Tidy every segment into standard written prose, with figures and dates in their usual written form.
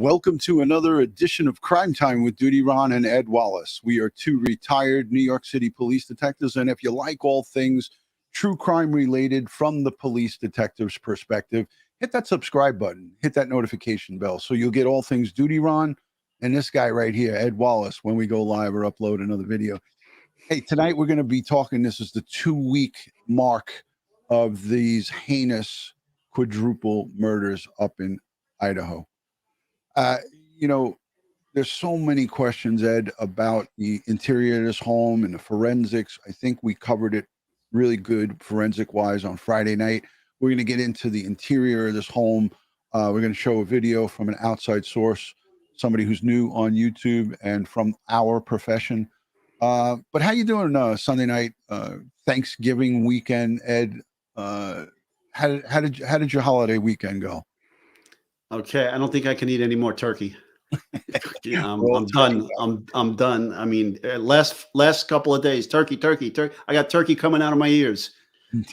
Welcome to another edition of Crime Time with DutyRon and Ed Wallace. We are two retired New York City police detectives, and if you like all things true crime related from the police detective's perspective, hit that subscribe button, hit that notification bell, so you'll get all things DutyRon and this guy right here, Ed Wallace, when we go live or upload another video. Hey, tonight we're going to be talking, this is the 2-week mark of these heinous quadruple murders up in Idaho. You know, there's so many questions, Ed, about the interior of this home and the forensics. I think we covered it really good forensic wise on Friday night. We're going to get into the interior of this home. We're going to show a video from an outside source, somebody who's new on YouTube and from our profession. But how you doing Sunday night, Thanksgiving weekend, Ed? How did your holiday weekend go? Okay, I don't think I can eat any more turkey. I'm done. I'm done. I mean, last couple of days, turkey. I got turkey coming out of my ears.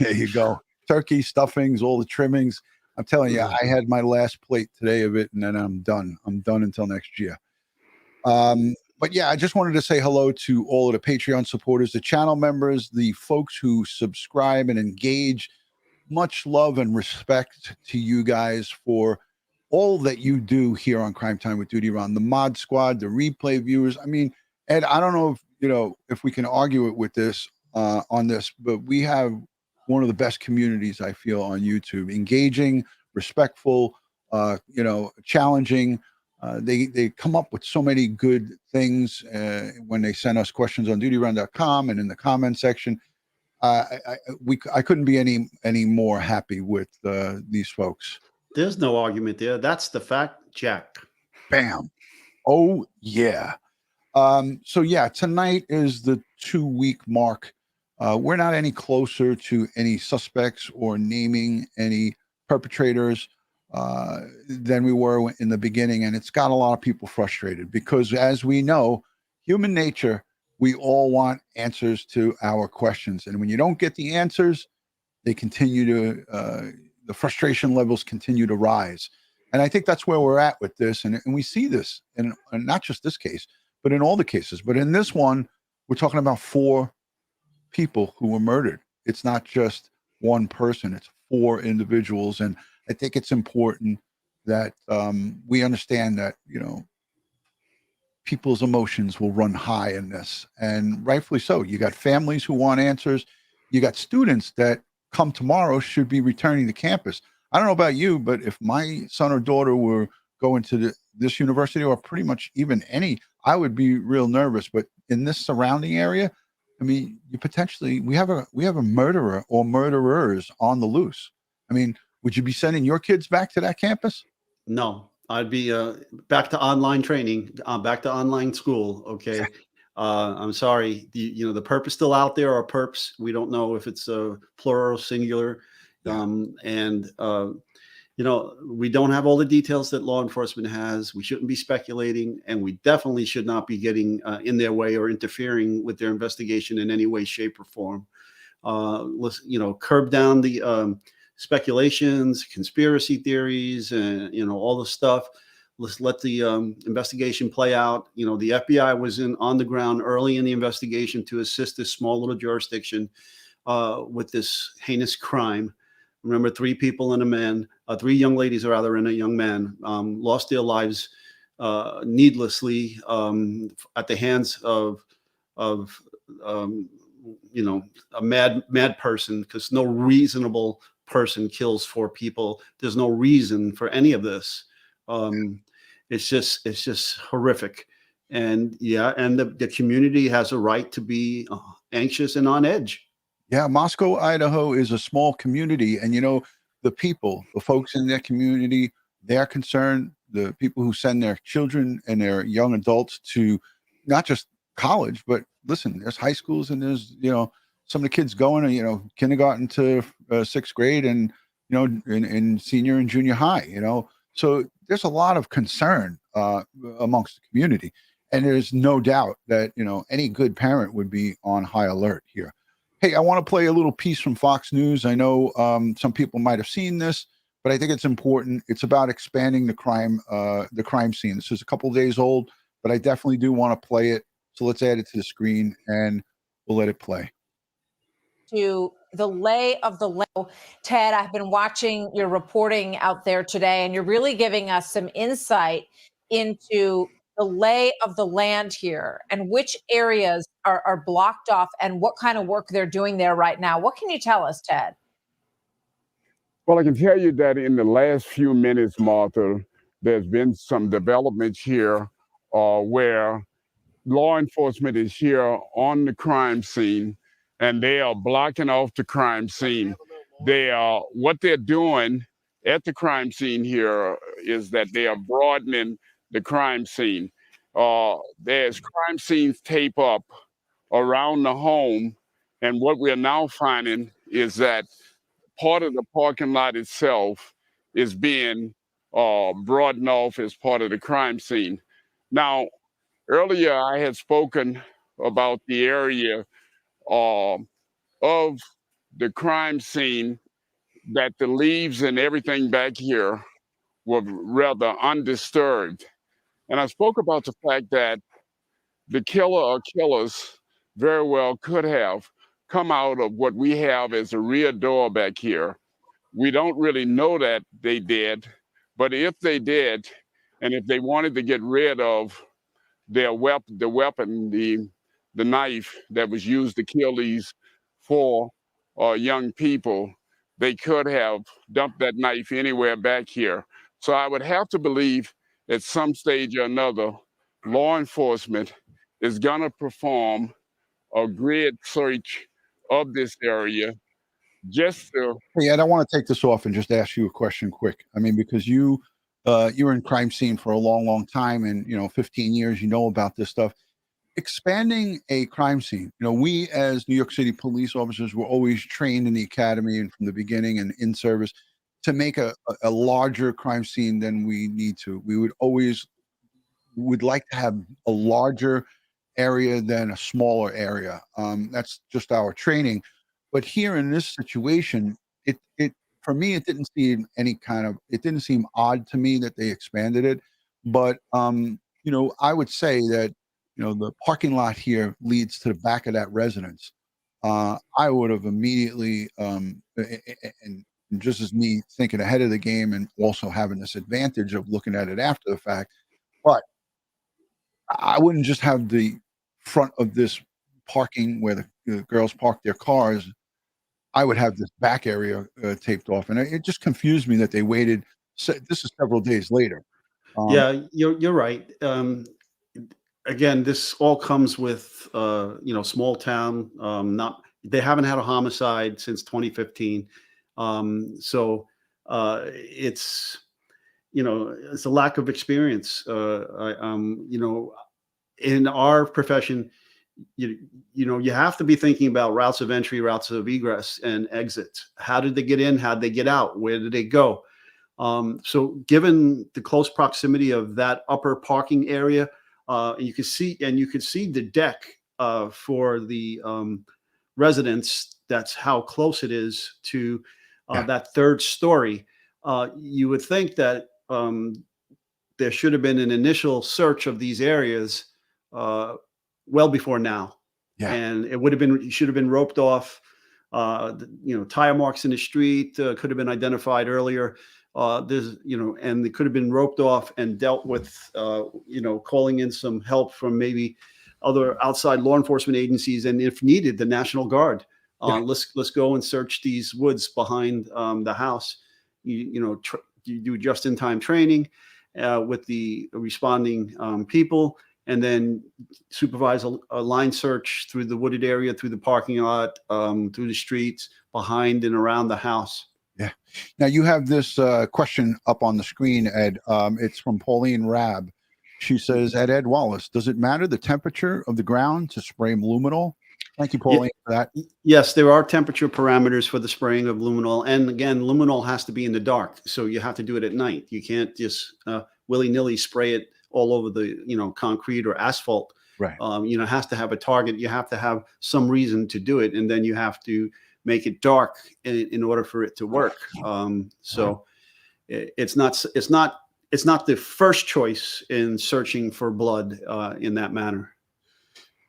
There you go. Turkey, stuffings, all the trimmings. I'm telling you, I had my last plate today of it, and then I'm done. I'm done until next year. But yeah, I just wanted to say hello to all of the Patreon supporters, the channel members, the folks who subscribe and engage. Much love and respect to you guys for all that you do here on Crime Time with DutyRon, the mod squad, the replay viewers. I mean, Ed, I don't know if we can argue it with this on this, but we have one of the best communities, I feel, on YouTube. Engaging, respectful, challenging. They come up with so many good things when they send us questions on DutyRon.com and in the comment section. I couldn't be any more happy with these folks. There's no argument there. That's the fact, Jack. Bam. Oh, yeah. So, yeah, tonight is the 2-week mark. We're not any closer to any suspects or naming any perpetrators than we were in the beginning. And it's got a lot of people frustrated because, as we know, human nature, we all want answers to our questions. And when you don't get the answers, they continue to the frustration levels continue to rise. And I think that's where we're at with this. And we see this in not just this case, but in all the cases. But in this one, we're talking about 4 people who were murdered. It's not just one person, it's 4 individuals. And I think it's important that we understand that, people's emotions will run high in this, and rightfully so. You got families who want answers. You got students that come tomorrow should be returning to campus. I don't know about you, but if my son or daughter were going to this university or pretty much even any, I would be real nervous. But in this surrounding area, I mean, we have a murderer or murderers on the loose. I mean, would you be sending your kids back to that campus? No, I'd be back to online training, back to online school. Okay. I'm sorry. The perp is still out there, or perps. We don't know if it's a plural, singular. We don't have all the details that law enforcement has. We shouldn't be speculating, and we definitely should not be getting in their way or interfering with their investigation in any way, shape, or form. Curb down the speculations, conspiracy theories, and all the stuff. Let's let the investigation play out. The FBI was on the ground early in the investigation to assist this small little jurisdiction with this heinous crime. Remember, 3 people and a man, 3 young ladies rather, and a young man lost their lives needlessly at the hands of a mad person, because no reasonable person kills 4 people. There's no reason for any of this. It's just horrific. And the community has a right to be anxious and on edge. Yeah, Moscow, Idaho is a small community, and the folks in that community, they're concerned. The people who send their children and their young adults to not just college, but listen, there's high schools, and there's some of the kids going to kindergarten to 6th grade, and in senior and junior high. So there's a lot of concern amongst the community, and there's no doubt that any good parent would be on high alert here. Hey, I want to play a little piece from Fox News. I know some people might have seen this, but but I think it's important. It's about expanding the crime scene. This is a couple days old, but I definitely do want to play it. So let's add it to the screen and we'll let it play. To the lay of the land. Ted, I've been watching your reporting out there today, and you're really giving us some insight into the lay of the land here and which areas are blocked off and what kind of work they're doing there right now. What can you tell us, Ted? Well, I can tell you that in the last few minutes, Martha, there's been some developments here where law enforcement is here on the crime scene, and they are blocking off the crime scene. What they're doing at the crime scene here is that they are broadening the crime scene. There's crime scenes tape up around the home, and what we're now finding is that part of the parking lot itself is being broadened off as part of the crime scene. Now, earlier I had spoken about the area of the crime scene, that the leaves and everything back here were rather undisturbed. And I spoke about the fact that the killer or killers very well could have come out of what we have as a rear door back here. We don't really know that they did, but if they did, and if they wanted to get rid of their weapon, the knife that was used to kill these four young people, they could have dumped that knife anywhere back here. So I would have to believe at some stage or another, law enforcement is going to perform a grid search of this area just to. Hey, Ed, I want to take this off and just ask you a question quick. I mean, because you were in crime scene for a long, long time, and 15 years, you know about this stuff. Expanding a crime scene. We as New York City police officers were always trained in the academy and from the beginning and in service to make a larger crime scene than we need to. We would like to have a larger area than a smaller area. That's just our training. But here in this situation, it for me, it didn't seem it didn't seem odd to me that they expanded it. But I would say that the parking lot here leads to the back of that residence. I would have immediately, and just as me thinking ahead of the game and also having this advantage of looking at it after the fact, but I wouldn't just have the front of this parking where the girls park their cars. I would have this back area taped off, and it just confused me that they waited. This is several days later. Yeah, you're right. Again, this all comes with small town. They haven't had a homicide since 2015, so it's it's a lack of experience. In our profession, you have to be thinking about routes of entry, routes of egress and exit. How did they get in? How did they get out? Where did they go? So given the close proximity of that upper parking area, you could see the deck for the residents. That's how close it is to that third story. You would think that there should have been an initial search of these areas well before now. Yeah. And it should have been roped off. Tire marks in the street could have been identified earlier. And they could have been roped off and dealt with, calling in some help from maybe other outside law enforcement agencies, and if needed, the National Guard. Let's go and search these woods behind the house. You do just-in-time training with the responding people, and then supervise a line search through the wooded area, through the parking lot, through the streets, behind and around the house. Yeah. Now you have this question up on the screen, Ed. It's from Pauline Rabb. She says, Ed Wallace, does it matter the temperature of the ground to spray luminol? Thank you, Pauline, for that. Yes, there are temperature parameters for the spraying of luminol. And again, luminol has to be in the dark. So you have to do it at night. You can't just willy-nilly spray it all over the, concrete or asphalt. Right. It has to have a target. You have to have some reason to do it. And then you have to make it dark in order for it to work. it's not the first choice in searching for blood in that manner.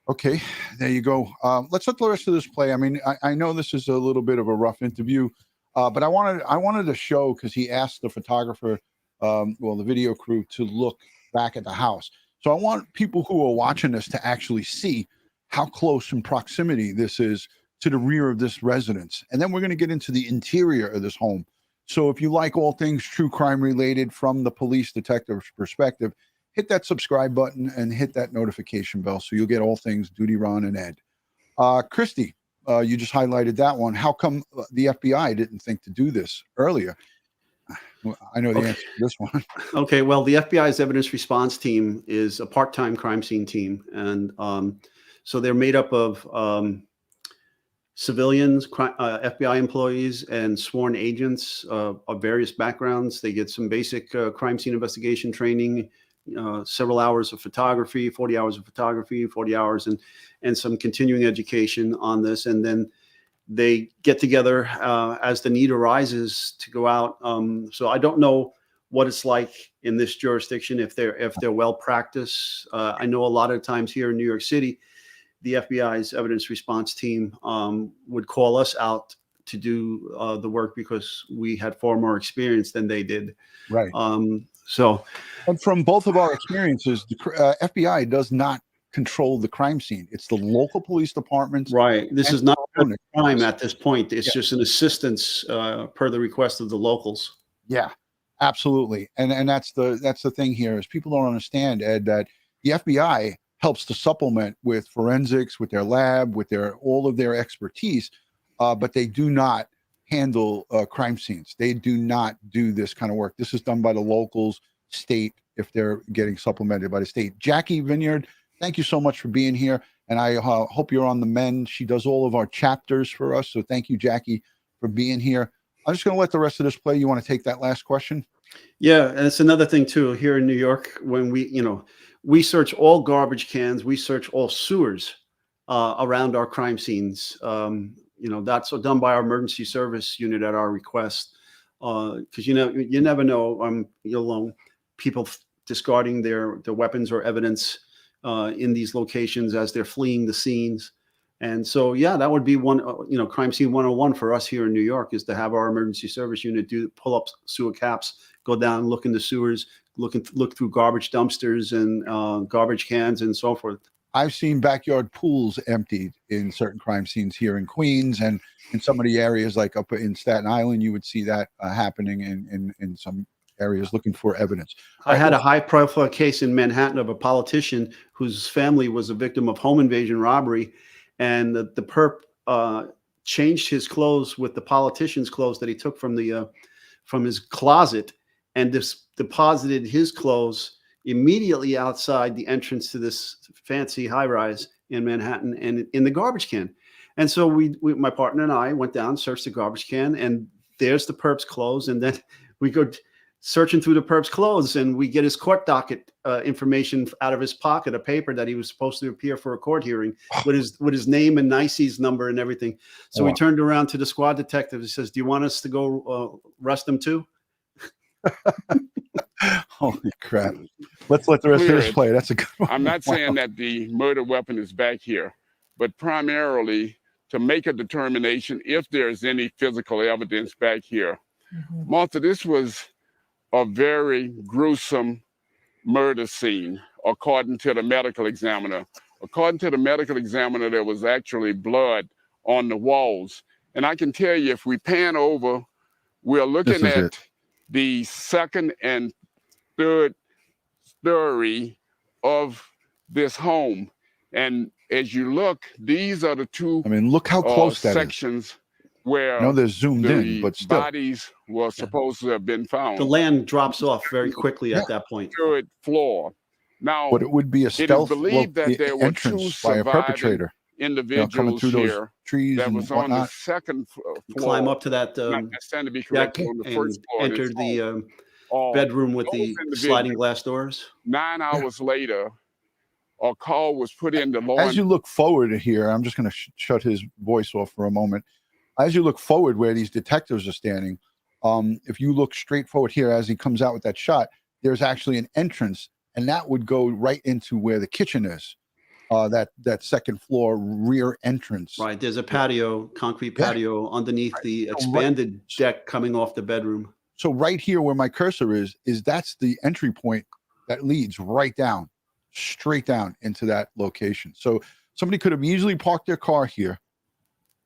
Okay, there you go. Let's let the rest of this play. I mean, I know this is a little bit of a rough interview, but I wanted to show, because he asked the photographer, well, the video crew, to look back at the house. So I want people who are watching this to actually see how close in proximity this is to the rear of this residence. And then we're going to get into the interior of this home. So if you like all things true crime related from the police detective's perspective, hit that subscribe button and hit that notification bell so you'll get all things DutyRon and Ed. Christy, you just highlighted that one. How come the FBI didn't think to do this earlier? Well, I know the answer to this one. Okay, well, the FBI's evidence response team is a part-time crime scene team. And so they're made up of civilians, FBI employees, and sworn agents of various backgrounds. They get some basic crime scene investigation training, several hours of photography, 40 hours of photography, 40 hours, and some continuing education on this. And then they get together as the need arises to go out. So I don't know what it's like in this jurisdiction, if they're well practiced. I know a lot of times here in New York City, the FBI's evidence response team would call us out to do the work because we had far more experience than they did. Right. So, and from both of our experiences, the FBI does not control the crime scene. It's the local police departments. Right. This is not a crime at this point. It's just an assistance per the request of the locals. Yeah, absolutely. And that's the thing here is people don't understand, Ed, that the FBI helps to supplement with forensics, with their lab, with all of their expertise, but they do not handle crime scenes. They do not do this kind of work. This is done by the locals, state, if they're getting supplemented by the state. Jackie Vineyard, thank you so much for being here. And I hope you're on the mend. She does all of our chapters for us. So thank you, Jackie, for being here. I'm just going to let the rest of this play. You want to take that last question? Yeah, and it's another thing too, here in New York, when we search all garbage cans, we search all sewers around our crime scenes. That's done by our emergency service unit at our request. Because you never know, people discarding their weapons or evidence in these locations as they're fleeing the scenes. And so, yeah, that would be one, crime scene 101 for us here in New York, is to have our emergency service unit pull up sewer caps, go down, look in the sewers, look through garbage dumpsters and garbage cans and so forth. I've seen backyard pools emptied in certain crime scenes here in Queens, and in some of the areas like up in Staten Island, you would see that happening in some areas looking for evidence. I had a high-profile case in Manhattan of a politician whose family was a victim of home invasion robbery, and the perp changed his clothes with the politician's clothes that he took from his closet, and deposited his clothes immediately outside the entrance to this fancy high-rise in Manhattan and in the garbage can. And so my partner and I went down, searched the garbage can, and there's the perp's clothes. And then we go searching through the perp's clothes, and we get his court docket information out of his pocket, a paper that he was supposed to appear for a court hearing with his name and NYC's number and everything. So we turned around to the squad detective. He says, "Do you want us to go arrest him too?" Holy crap. Let's let the rest of this play. That's a good one. I'm not saying that the murder weapon is back here, but primarily to make a determination if there's any physical evidence back here. Mm-hmm. Martha, this was a very gruesome murder scene, according to the medical examiner. According to the medical examiner, there was actually blood on the walls. And I can tell you, if we pan over, we're looking at the second and third story of this home. And as you look, these are the two look how close that sections is. Where they're zoomed in, but still. Bodies were supposed to have been found. The land drops off very quickly at that point. Third floor. Now, but it would be a stealth believed that there were two by a perpetrator. Individuals coming through here those trees that and was whatnot. on the second floor. Climb up to that to be correct, on the first floor. Enter the bedroom with the sliding glass doors. 9 hours later, a call was put in to law. As you look forward here, I'm just going to shut his voice off for a moment. As you look forward where these detectives are standing, If you look straight forward here as he comes out with that shot, there's actually an entrance, and that would go right into where the kitchen is. That second floor rear entrance. Right. There's a patio, concrete Yeah. patio underneath the So expanded deck coming off the bedroom. So right here where my cursor is that's the entry point that leads right down, straight down into that location. So somebody could have easily parked their car here,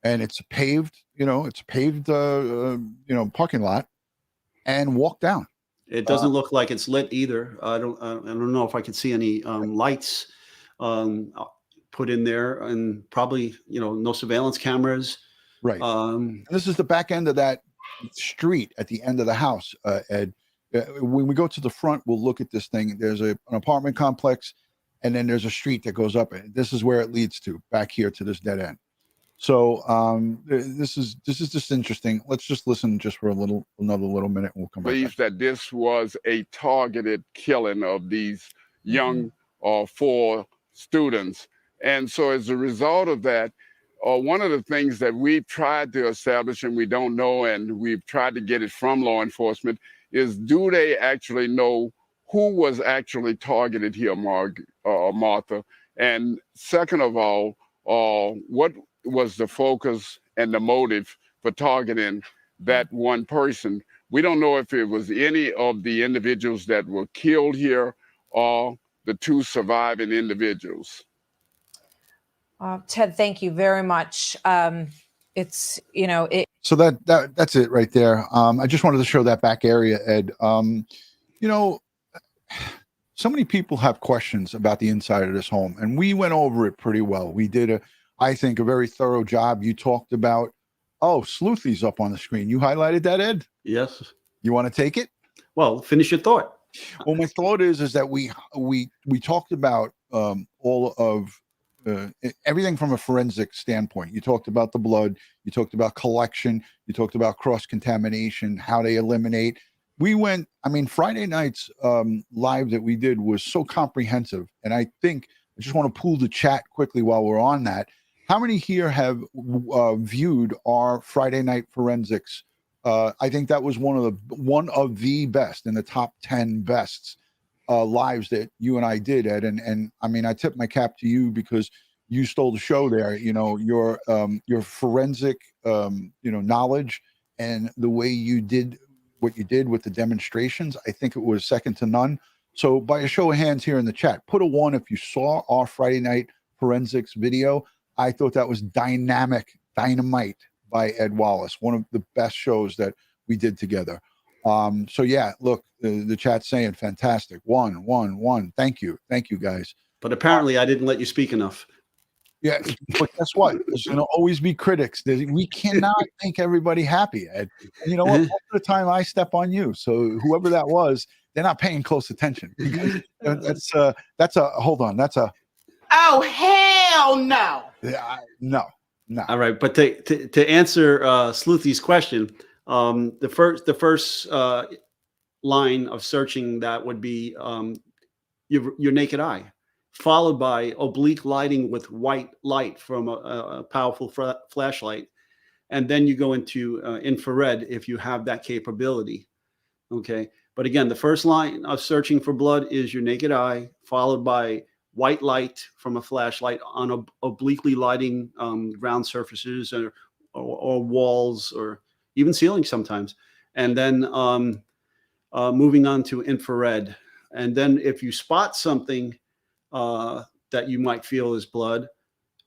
and it's a paved, parking lot, and walk down. It doesn't look like it's lit either. I don't know if I could see any lights put in there, and probably no surveillance cameras. Right. This is the back end of that street at the end of the house, Ed. When we go to the front, we'll look at this thing. There's an apartment complex, and then there's a street that goes up. This is where it leads to, back here to this dead end. So this is just interesting. Let's just listen just for another little minute, and we'll come back. Believes that this was a targeted killing of these young 4 students. And so as a result of that, one of the things that we've tried to establish, and we don't know, and we've tried to get it from law enforcement, is do they actually know who was actually targeted here, Martha? And second of all, what was the focus and the motive for targeting that one person? We don't know if it was any of the individuals that were killed here or the 2 surviving individuals. Ted, thank you very much. It's, So that's it right there. I just wanted to show that back area, Ed. So many people have questions about the inside of this home, and we went over it pretty well. We did I think, a very thorough job. You talked about, Sleuthy's up on the screen. You highlighted that, Ed? Yes. You want to take it? Well, finish your thought. Well, my thought is that we talked about all of everything from a forensic standpoint. You talked about the blood, you talked about collection, you talked about cross-contamination, how they eliminate. Friday night's live that we did was so comprehensive. And I think I just want to pull the chat quickly while we're on that. How many here have viewed our Friday night forensics? I think that was one of the best, in the top 10 bests lives that you and I did, Ed. And I tip my cap to you because you stole the show there. Your forensic knowledge and the way you did what you did with the demonstrations, I think it was second to none. So by a show of hands here in the chat, put a 1 if you saw our Friday night forensics video. I thought that was dynamite by Ed Wallace, one of the best shows that we did together. So yeah, look, the chat's saying fantastic. 1. Thank you guys. But apparently I didn't let you speak enough. Yeah, but guess what? There's going to always be critics. We cannot make everybody happy, Ed. And you know what? Most of the time I step on you. So whoever that was, they're not paying close attention. That's a hold on. That's a oh hell no. Yeah, no. All right, but to answer Sleuthy's question, the first line of searching that would be your naked eye, followed by oblique lighting with white light from a powerful flashlight, and then you go into infrared if you have that capability. Okay, but again, the first line of searching for blood is your naked eye, followed by white light from a flashlight on obliquely lighting ground surfaces or walls or even ceilings sometimes. And then moving on to infrared. And then if you spot something that you might feel is blood,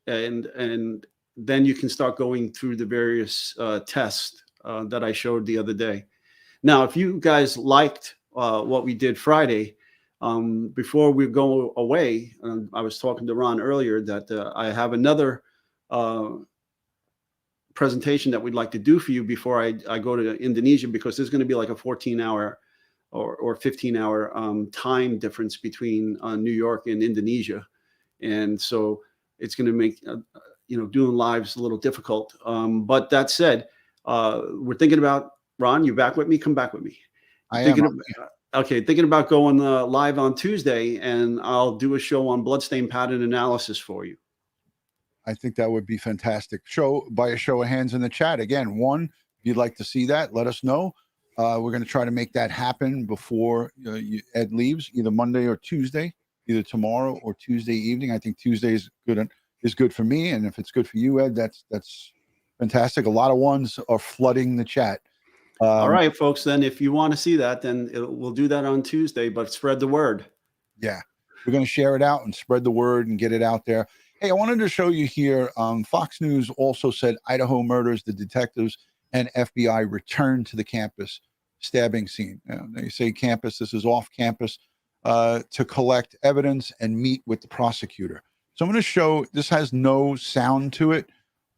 and then you can start going through the various tests that I showed the other day. Now, if you guys liked what we did Friday, before we go away, I was talking to Ron earlier that I have another presentation that we'd like to do for you before I go to Indonesia, because there's going to be like a 14-hour or 15-hour time difference between New York and Indonesia. And so it's going to make, doing lives a little difficult. But that said, we're thinking about, Ron, you back with me? Come back with me. Thinking about going live on Tuesday, and I'll do a show on bloodstain pattern analysis for you. I think that would be fantastic. By a show of hands in the chat. Again, 1, if you'd like to see that, let us know. We're going to try to make that happen before Ed leaves, either Monday or Tuesday, either tomorrow or Tuesday evening. I think Tuesday is good for me, and if it's good for you, Ed, that's fantastic. A lot of ones are flooding the chat. All right, folks. Then, if you want to see that, then we'll do that on Tuesday. But spread the word. Yeah, we're going to share it out and spread the word and get it out there. Hey, I wanted to show you here. Fox News also said Idaho murders, the detectives and FBI return to the campus stabbing scene. They say campus. This is off campus to collect evidence and meet with the prosecutor. So I'm going to show. This has no sound to it.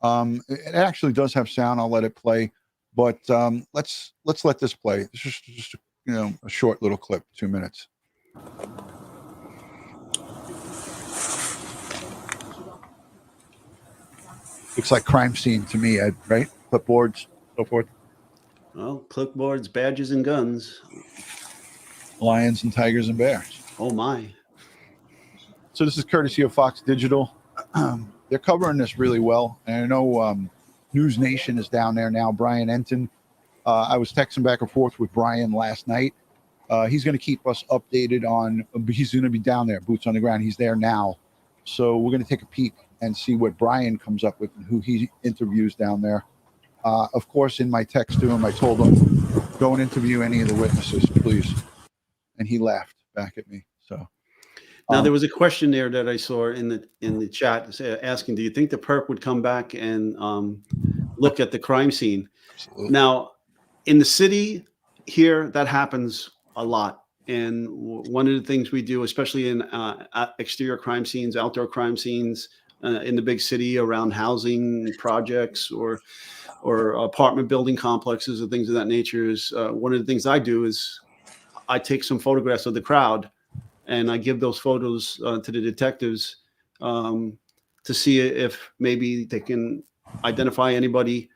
It actually does have sound. I'll let it play. But let's let this play. This is just a short little clip, 2 minutes. Looks like crime scene to me, Ed, right? Clipboards, so forth. Well, clipboards, badges, and guns. Lions and tigers and bears. Oh, my. So this is courtesy of Fox Digital. They're covering this really well. And I know News Nation is down there now. Brian Enton. I was texting back and forth with Brian last night. He's going to keep us updated on, he's going to be down there, boots on the ground. He's there now. So we're going to take a peek and see what Brian comes up with and who he interviews down there. Of course, in my text to him, I told him, don't interview any of the witnesses, please. And he laughed back at me. So now there was a question there that I saw in the chat asking, do you think the perp would come back and look at the crime scene? Absolutely. Now, in the city here, that happens a lot. And one of the things we do, especially in exterior crime scenes, outdoor crime scenes, in the big city around housing projects or apartment building complexes or things of that nature, is one of the things I do is I take some photographs of the crowd and I give those photos to the detectives to see if maybe they can identify anybody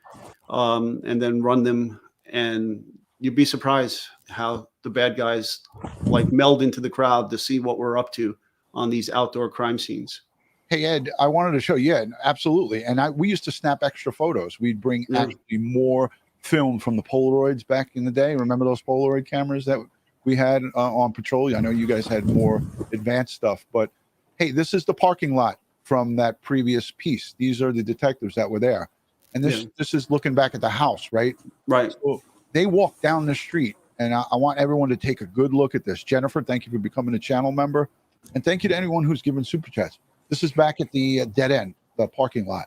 and then run them. And you'd be surprised how the bad guys like meld into the crowd to see what we're up to on these outdoor crime scenes. Hey, Ed, I wanted to show you. Yeah, absolutely. And we used to snap extra photos. We'd bring actually more film from the Polaroids back in the day. Remember those Polaroid cameras that we had on patrol? I know you guys had more advanced stuff. But, hey, this is the parking lot from that previous piece. These are the detectives that were there. And this is looking back at the house, right? Right. So they walk down the street. And I want everyone to take a good look at this. Jennifer, thank you for becoming a channel member. And thank you to anyone who's given super chats. This is back at the dead end, the parking lot.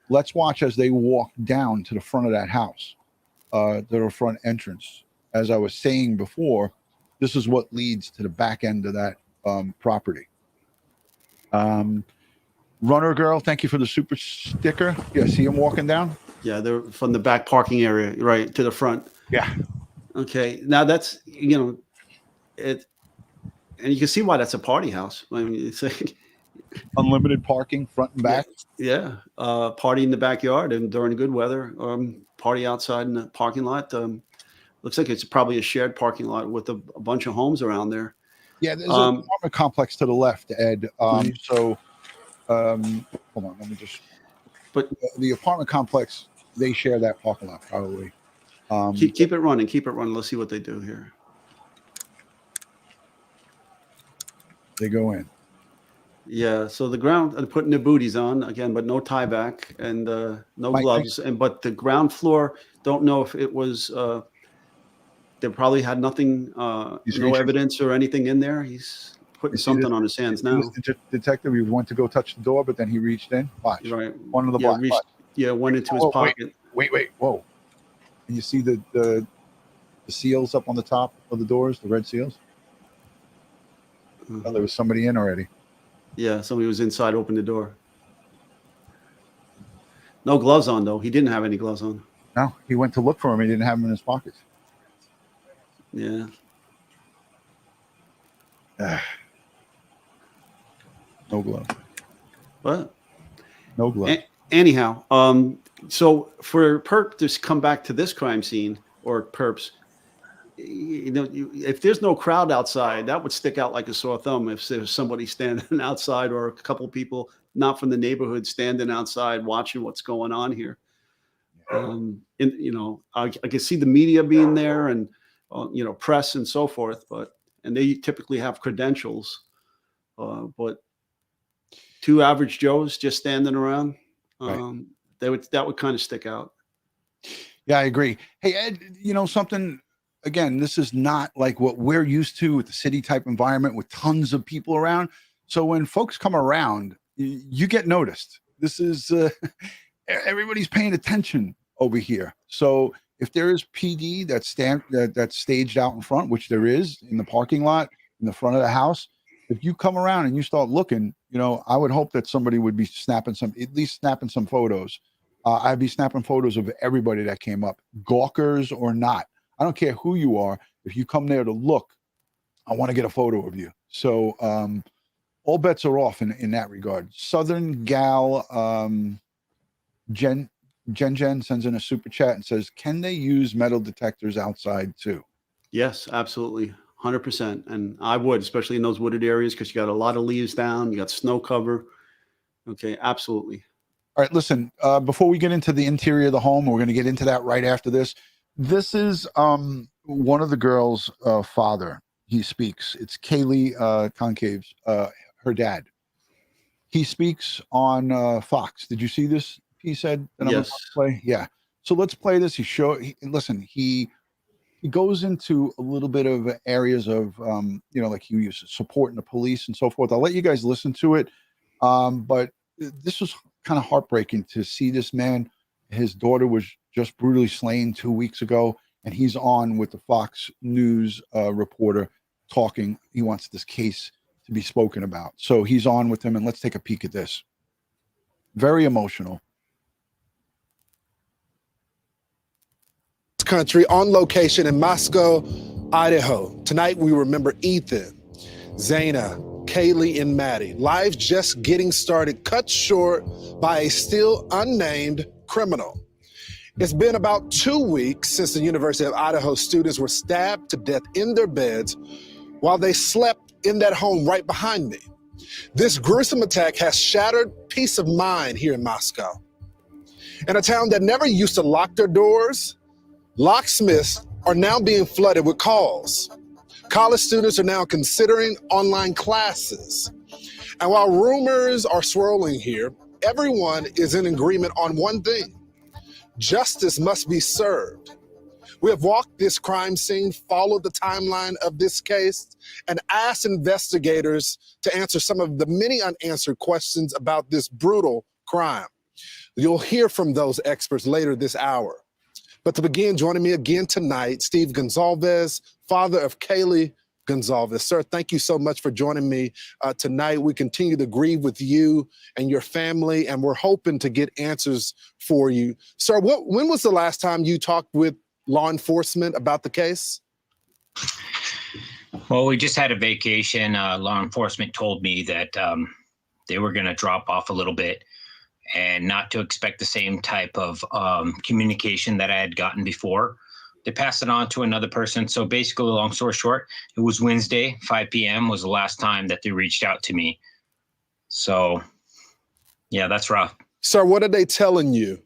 Let's watch as they walk down to the front of that house, the front entrance. As I was saying before, this is what leads to the back end of that property. Runner Girl, thank you for the super sticker. Yeah, see him walking down? Yeah, they're from the back parking area, right, to the front. Yeah. Okay, now that's, it, and you can see why that's a party house. I mean, it's like unlimited parking front and back. Yeah, party in the backyard and during good weather, party outside in the parking lot. Looks like it's probably a shared parking lot with a bunch of homes around there. Yeah, there's an apartment complex to the left, Ed. So, hold on, let me just. But the apartment complex, they share that parking lot probably. Keep it running. Keep it running. Let's see what they do here. They go in. Yeah. So the ground, putting their booties on again, but no tie back and no gloves. But the ground floor, don't know if it was. They probably had nothing, no evidence or anything in there. He's putting something on his hands now. The detective, he went to go touch the door, but then he reached in. Watch. Right. One of the block. Went into his pocket. Wait. Whoa. And you see the seals up on the top of the doors, the red seals? Oh, there was somebody in already. Yeah, somebody was inside, opened the door. No gloves on, though. He didn't have any gloves on. No, he went to look for him. He didn't have them in his pockets. Yeah. No glove. What? No glove. Anyhow, so for perp to come back to this crime scene, or perps, if there's no crowd outside, that would stick out like a sore thumb. If there's somebody standing outside or a couple people not from the neighborhood standing outside watching what's going on here. And I can see the media being there and press and so forth, and they typically have credentials, but two average Joes just standing around, Right. that would kind of stick out. Yeah, I agree. Hey, Ed, something, again, this is not like what we're used to with the city type environment with tons of people around. So when folks come around, you get noticed. This is everybody's paying attention over here. So if there is PD that's staged out in front, which there is in the parking lot in the front of the house, if you come around and you start looking, I would hope that somebody would be at least snapping some photos. I'd be snapping photos of everybody that came up, gawkers or not. I don't care who you are. If you come there to look, I want to get a photo of you. So all bets are off in that regard. Southern Gal Jen sends in a super chat and says, can they use metal detectors outside too? Yes, absolutely. 100%. And I would, especially in those wooded areas, because you got a lot of leaves down, you got snow cover. Okay, absolutely. All right, listen, before we get into the interior of the home, we're going to get into that right after this. This is one of the girls' father. He speaks. It's Kaylee Goncalves, her dad. He speaks on Fox. Did you see this piece, Ed, that I'm about to play? Yeah. So let's play this. He goes into a little bit of areas of, like he was supporting the police and so forth. I'll let you guys listen to it. But this was kind of heartbreaking to see this man. His daughter was just brutally slain 2 weeks ago, and he's on with the Fox News reporter talking. He wants this case to be spoken about. So he's on with him, and let's take a peek at this. Very emotional. Country on location in Moscow, Idaho. Tonight we remember Ethan, Xana, Kaylee, and Maddie. Life just getting started, cut short by a still unnamed criminal. It's been about 2 weeks since the University of Idaho students were stabbed to death in their beds while they slept in that home right behind me. This gruesome attack has shattered peace of mind here in Moscow. In a town that never used to lock their doors, locksmiths are now being flooded with calls. College students are now considering online classes. And while rumors are swirling here, everyone is in agreement on one thing: justice must be served. We have walked this crime scene, followed the timeline of this case, and asked investigators to answer some of the many unanswered questions about this brutal crime. You'll hear from those experts later this hour. But to begin, joining me again tonight, Steve Goncalves, father of Kaylee Goncalves. Sir, thank you so much for joining me tonight. We continue to grieve with you and your family, and we're hoping to get answers for you. Sir, when was the last time you talked with law enforcement about the case? Well, we just had a vacation. Law enforcement told me that they were going to drop off a little bit and not to expect the same type of communication that I had gotten before. They passed it on to another person. So basically, long story short, it was Wednesday, 5 p.m. was the last time that they reached out to me. So, yeah, that's rough. Sir, what are they telling you?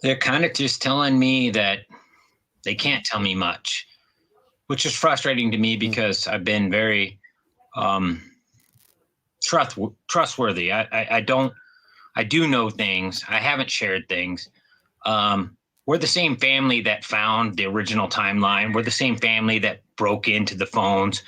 They're kind of just telling me that they can't tell me much, which is frustrating to me because I've been very trustworthy. I do know things. I haven't shared things. We're the same family that found the original timeline. We're the same family that broke into the phones.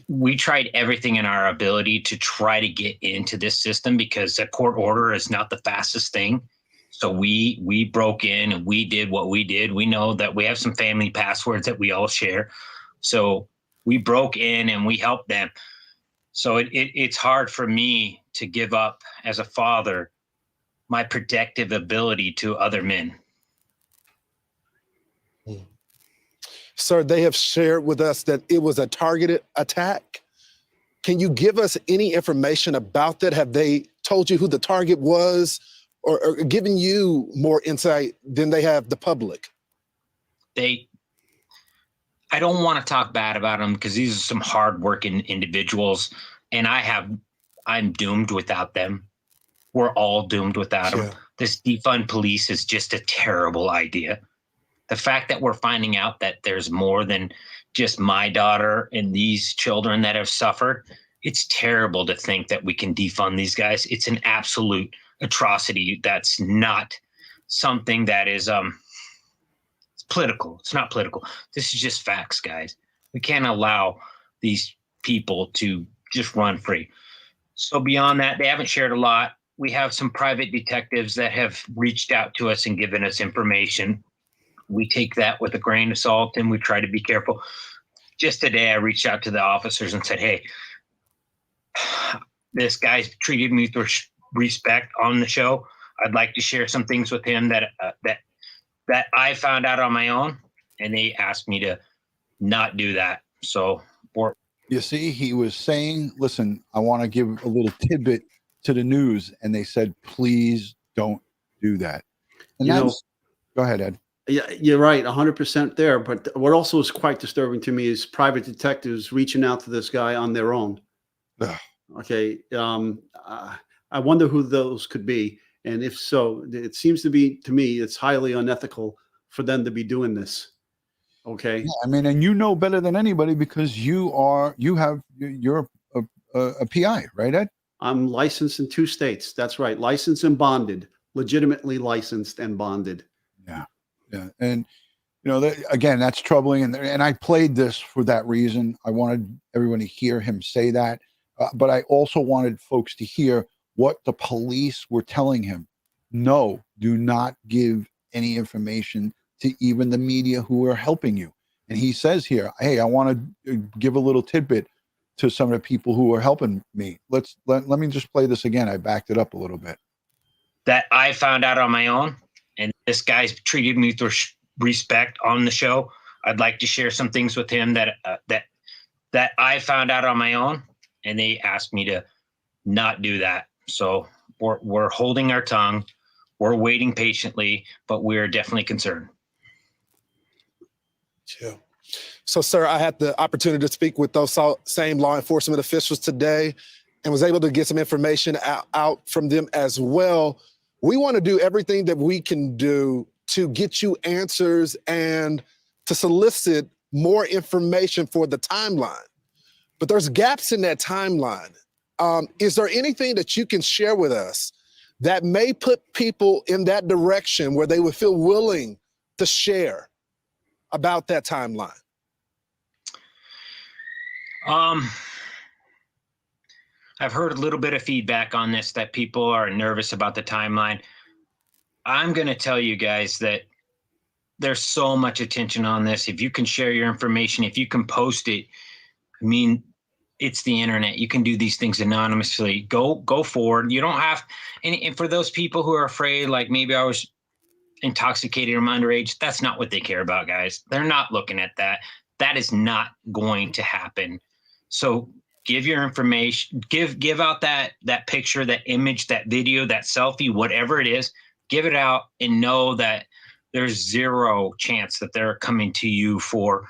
We tried everything in our ability to try to get into this system because a court order is not the fastest thing. So we broke in and we did what we did. We know that we have some family passwords that we all share. So we broke in and we helped them. So it's hard for me to give up as a father my protective ability to other men. Sir, they have shared with us that it was a targeted attack. Can you give us any information about that? Have they told you who the target was or given you more insight than they have the public? I don't want to talk bad about them because these are some hardworking individuals, and I'm doomed without them. We're all doomed without them. this defund police is just a terrible idea. The fact that we're finding out that there's more than just my daughter and these children that have suffered, it's terrible to think that we can defund these guys. It's an absolute atrocity. That's not something that is it's political. It's not political. This is just facts, guys. We can't allow these people to just run free. So beyond that, they haven't shared a lot. We have some private detectives that have reached out to us and given us information. We take that with a grain of salt and we try to be careful. Just today, I reached out to the officers and said, hey, this guy's treated me with respect on the show. I'd like to share some things with him that I found out on my own, and they asked me to not do that. So, you see, he was saying, listen, I want to give a little tidbit to the news, and they said, please don't do that. And go ahead, Ed. Yeah, you're right, 100% there. But what also is quite disturbing to me is private detectives reaching out to this guy on their own. Ugh. Okay, I wonder who those could be, and if so, it seems to be, to me, it's highly unethical for them to be doing this. Okay. Yeah, I mean, and you know better than anybody because you're a PI, right, Ed? I'm licensed in 2 states. That's right, licensed and bonded, legitimately licensed and bonded. Yeah, yeah, and you know, again, that's troubling, and I played this for that reason. I wanted everyone to hear him say that, but I also wanted folks to hear what the police were telling him. No, do not give any information to even the media who are helping you. And he says here, hey, I want to give a little tidbit to some of the people who are helping me. Let me just play this again. I backed it up a little bit. That I found out on my own, and this guy's treated me with respect on the show. I'd like to share some things with him that I found out on my own, and they asked me to not do that. So we're holding our tongue. We're waiting patiently, but we're definitely concerned. Yeah. So, sir, I had the opportunity to speak with those same law enforcement officials today and was able to get some information out from them as well. We want to do everything that we can do to get you answers and to solicit more information for the timeline. But there's gaps in that timeline. Is there anything that you can share with us that may put people in that direction where they would feel willing to share about that timeline? I've heard a little bit of feedback on this that people are nervous about the timeline. I'm going to tell you guys that there's so much attention on this. If you can share your information, if you can post it, I mean, it's the internet. You can do these things anonymously. Go forward. You don't have, and for those people who are afraid, like maybe I was intoxicated or I'm underage, that's not what they care about, guys. They're not looking at that. That is not going to happen. So give your information, give out that picture, that image, that video, that selfie, whatever it is, give it out and know that there's zero chance that they're coming to you for,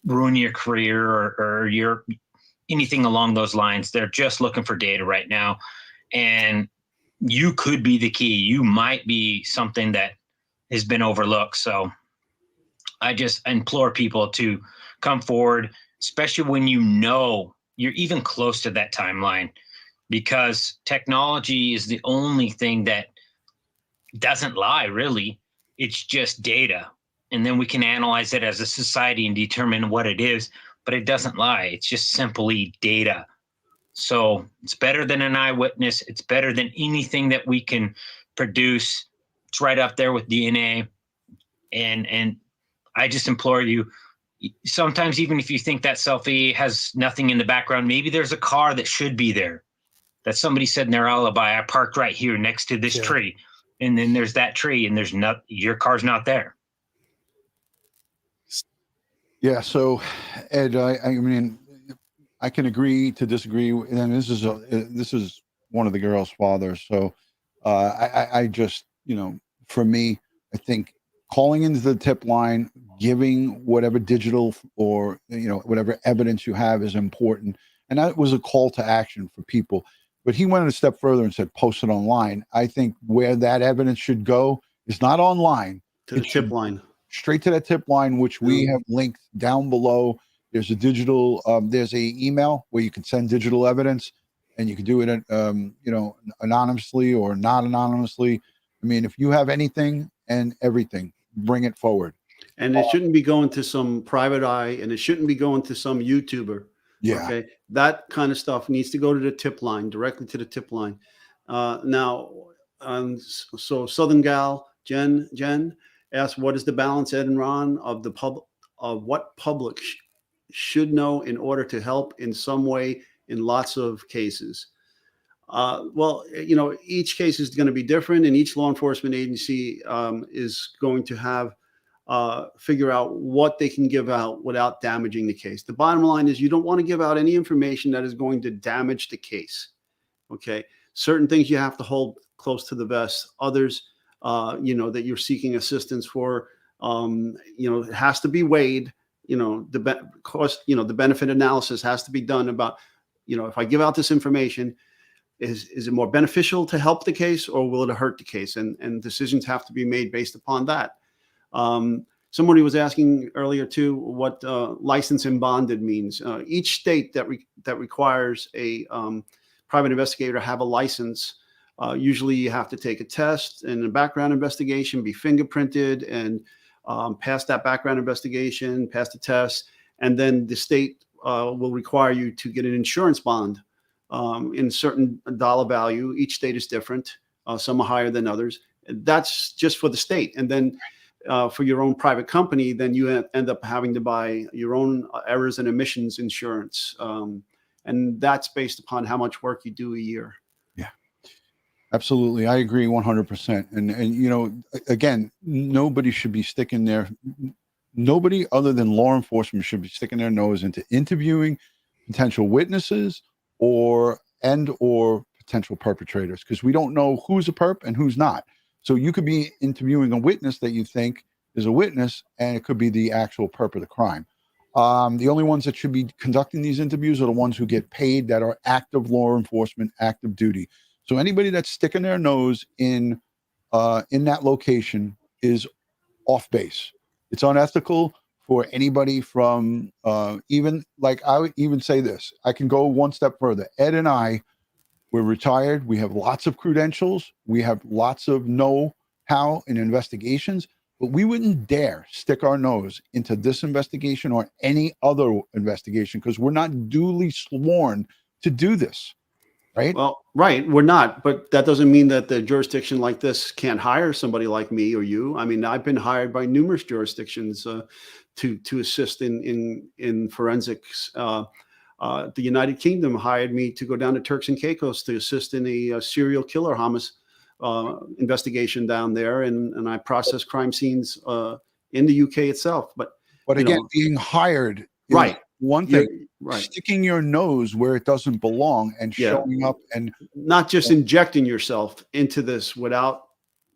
ruin your career or your anything along those lines. They're just looking for data right now. And you could be the key. You might be something that has been overlooked. So I just implore people to come forward, especially when you're even close to that timeline, because technology is the only thing that doesn't lie, really. It's just data. And then we can analyze it as a society and determine what it is, but it doesn't lie. It's just simply data. So it's better than an eyewitness. It's better than anything that we can produce. It's right up there with DNA. And I just implore you, sometimes even if you think that selfie has nothing in the background, maybe there's a car that should be there, that somebody said in their alibi, I parked right here next to this tree. And then there's that tree and your car's not there. Yeah. So, Ed, I mean, I can agree to disagree. And this is one of the girls' fathers. So I just, for me, I think calling into the tip line, giving whatever digital or, whatever evidence you have is important. And that was a call to action for people. But he went a step further and said, post it online. I think where that evidence should go is not online. To the It should tip line. straight to that tip line, which we have linked down below. There's a digital, there's a email where you can send digital evidence, and you can do it, you know, anonymously or not anonymously. I mean, if you have anything and everything, bring it forward. And it shouldn't be going to some private eye, and it shouldn't be going to some YouTuber. Yeah. Okay. That kind of stuff needs to go to the tip line, directly to the tip line. So Southern Gal, Jen asked, what is the balance, Ed and Ron, of the public, of what public should know in order to help in some way in lots of cases? Well, you know, each case is going to be different, and each law enforcement agency is going to have figure out what they can give out without damaging the case. The bottom line is you don't want to give out any information that is going to damage the case. Okay. Certain things you have to hold close to the vest. Others, you know, that you're seeking assistance for, you know, it has to be weighed. You know, the cost, you know, the benefit analysis has to be done about, you know, if I give out this information, is it more beneficial to help the case, or will it hurt the case? And decisions have to be made based upon that. Somebody was asking earlier too what license and bonded means. Each state that requires a private investigator to have a license, usually you have to take a test and a background investigation, be fingerprinted, and pass that background investigation, pass the test, and then the state will require you to get an insurance bond in a certain dollar value. Each state is different. Some are higher than others. That's just for the state. And then for your own private company, then you end up having to buy your own errors and omissions insurance. And that's based upon how much work you do a year. Yeah, absolutely. I agree 100%. And, you know, again, nobody should be sticking their, nobody other than law enforcement should be sticking their nose into interviewing potential witnesses or potential perpetrators, because we don't know who's a perp and who's not. So you could be interviewing a witness that you think is a witness, and it could be the actual perp of the crime. The only ones that should be conducting these interviews are the ones who get paid, that are active law enforcement, active duty. So anybody that's sticking their nose in that location is off base. It's unethical for anybody from even, like, I would even say this. I can go one step further. Ed and I, we're retired. We have lots of credentials. We have lots of know-how in investigations, but we wouldn't dare stick our nose into this investigation or any other investigation, because we're not duly sworn to do this, right? Well, right, we're not, but that doesn't mean that the jurisdiction like this can't hire somebody like me or you. I mean, I've been hired by numerous jurisdictions to assist in forensics. The United Kingdom hired me to go down to Turks and Caicos to assist in a serial killer homicide investigation down there, and I process crime scenes in the UK itself. But again, being hired, right? One thing, right? Sticking your nose where it doesn't belong and showing up, and not just injecting yourself into this without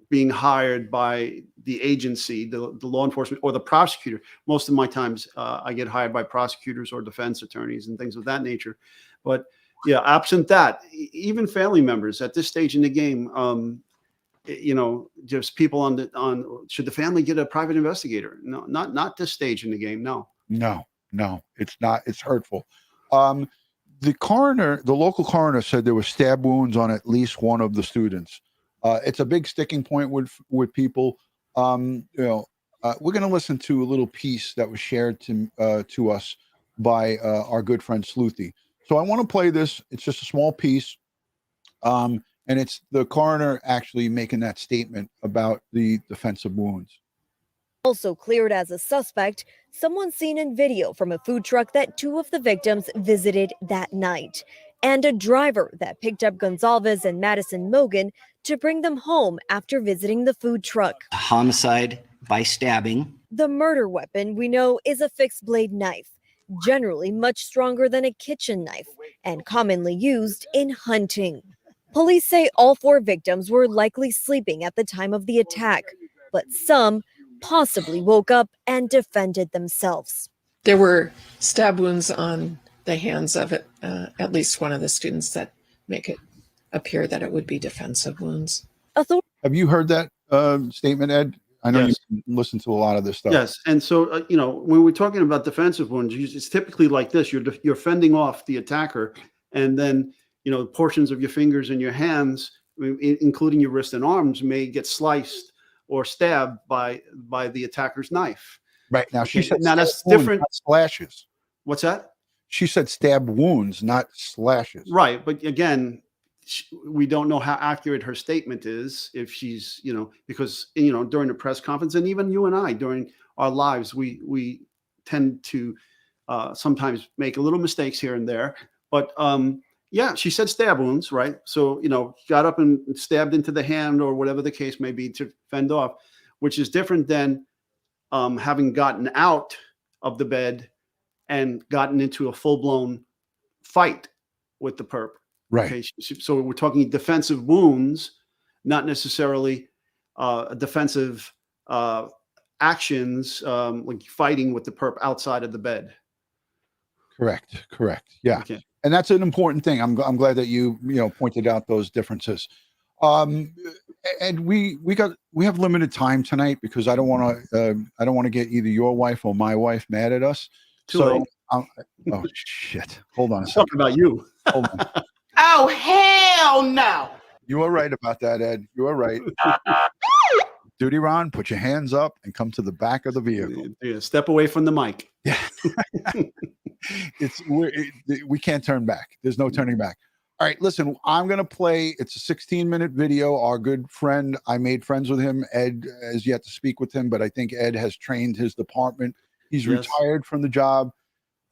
being hired by the agency, the law enforcement, or the prosecutor. Most of my times I get hired by prosecutors or defense attorneys and things of that nature. But yeah, absent that, even family members at this stage in the game, you know, just people on should the family get a private investigator? No, not this stage in the game. No, it's not. It's hurtful. The coroner, the local coroner, said there were stab wounds on at least one of the students. It's a big sticking point with people. You know, we're going to listen to a little piece that was shared to us by our good friend Sleuthy. So I want to play this. It's just a small piece, and it's the coroner actually making that statement about the defensive wounds. Also cleared as a suspect, someone seen in video from a food truck that two of the victims visited that night, and a driver that picked up Goncalves and Madison Mogen to bring them home after visiting the food truck. Homicide by stabbing. The murder weapon, we know, is a fixed blade knife, generally much stronger than a kitchen knife and commonly used in hunting. Police say all four victims were likely sleeping at the time of the attack, but some possibly woke up and defended themselves. There were stab wounds on the hands of at least one of the students that make it appear that it would be defensive wounds. Have you heard that statement, Ed? I know Yes. you listen to a lot of this stuff. Yes, and so when we're talking about defensive wounds, it's typically like this: you're fending off the attacker, and then portions of your fingers and your hands, including your wrist and arms, may get sliced or stabbed by the attacker's knife. Right. Now she said now that's stab wounds, different. not slashes. What's that? She said stab wounds, not slashes. Right, but again, we don't know how accurate her statement is. If she's because during the press conference, and even you and I during our lives, we tend to sometimes make a little mistakes here and there. But yeah, she said stab wounds, right? So got up and stabbed into the hand or whatever the case may be to fend off, which is different than having gotten out of the bed and gotten into a full-blown fight with the perp. Right. Okay, so we're talking defensive wounds, not necessarily defensive actions like fighting with the perp outside of the bed. Correct. Yeah. Okay. And that's an important thing. I'm glad that you pointed out those differences. And we have limited time tonight because I don't want to get either your wife or my wife mad at us. Oh shit! Hold on a second. Talking about you. Hold on. Oh, hell no. You are right about that, Ed. You are right. DutyRon, put your hands up and come to the back of the vehicle. Yeah, step away from the mic. Yeah. We can't turn back. There's no turning back. All right, listen, I'm going to play. It's a 16-minute video. Our good friend, I made friends with him. Ed has yet to speak with him, but I think Ed has trained his department. He's retired from the job.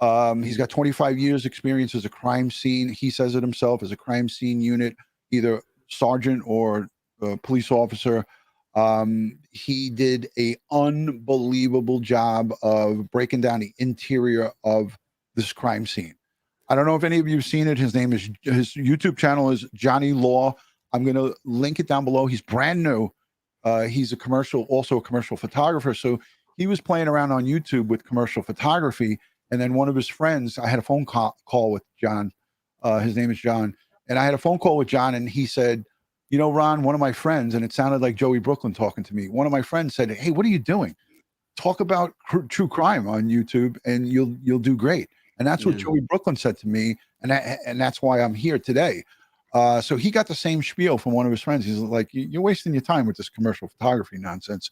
He's got 25 years experience as a crime scene. He says it himself, as a crime scene unit, either sergeant or police officer. He did an unbelievable job of breaking down the interior of this crime scene. I don't know if any of you have seen it. His YouTube channel is Johnny Law. I'm going to link it down below. He's brand new. He's also a commercial photographer. So he was playing around on YouTube with commercial photography. And then one of his friends, I had a phone call with John. His name is John. And I had a phone call with John, and he said, Ron, one of my friends, and it sounded like Joey Brooklyn talking to me. One of my friends said, hey, what are you doing? Talk about true crime on YouTube and you'll do great. And that's what Joey Brooklyn said to me. And that's why I'm here today. So he got the same spiel from one of his friends. He's like, you're wasting your time with this commercial photography nonsense.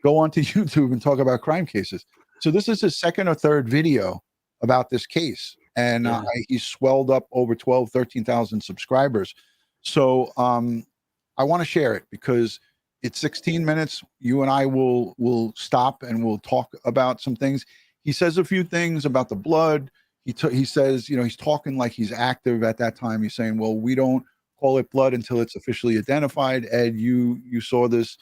Go onto YouTube and talk about crime cases. So this is his second or third video about this case. And he's swelled up over 13,000 subscribers. So I want to share it because it's 16 minutes. You and I will stop and we'll talk about some things. He says a few things about the blood. He says, he's talking like he's active at that time. He's saying, well, we don't call it blood until it's officially identified. Ed, you saw this,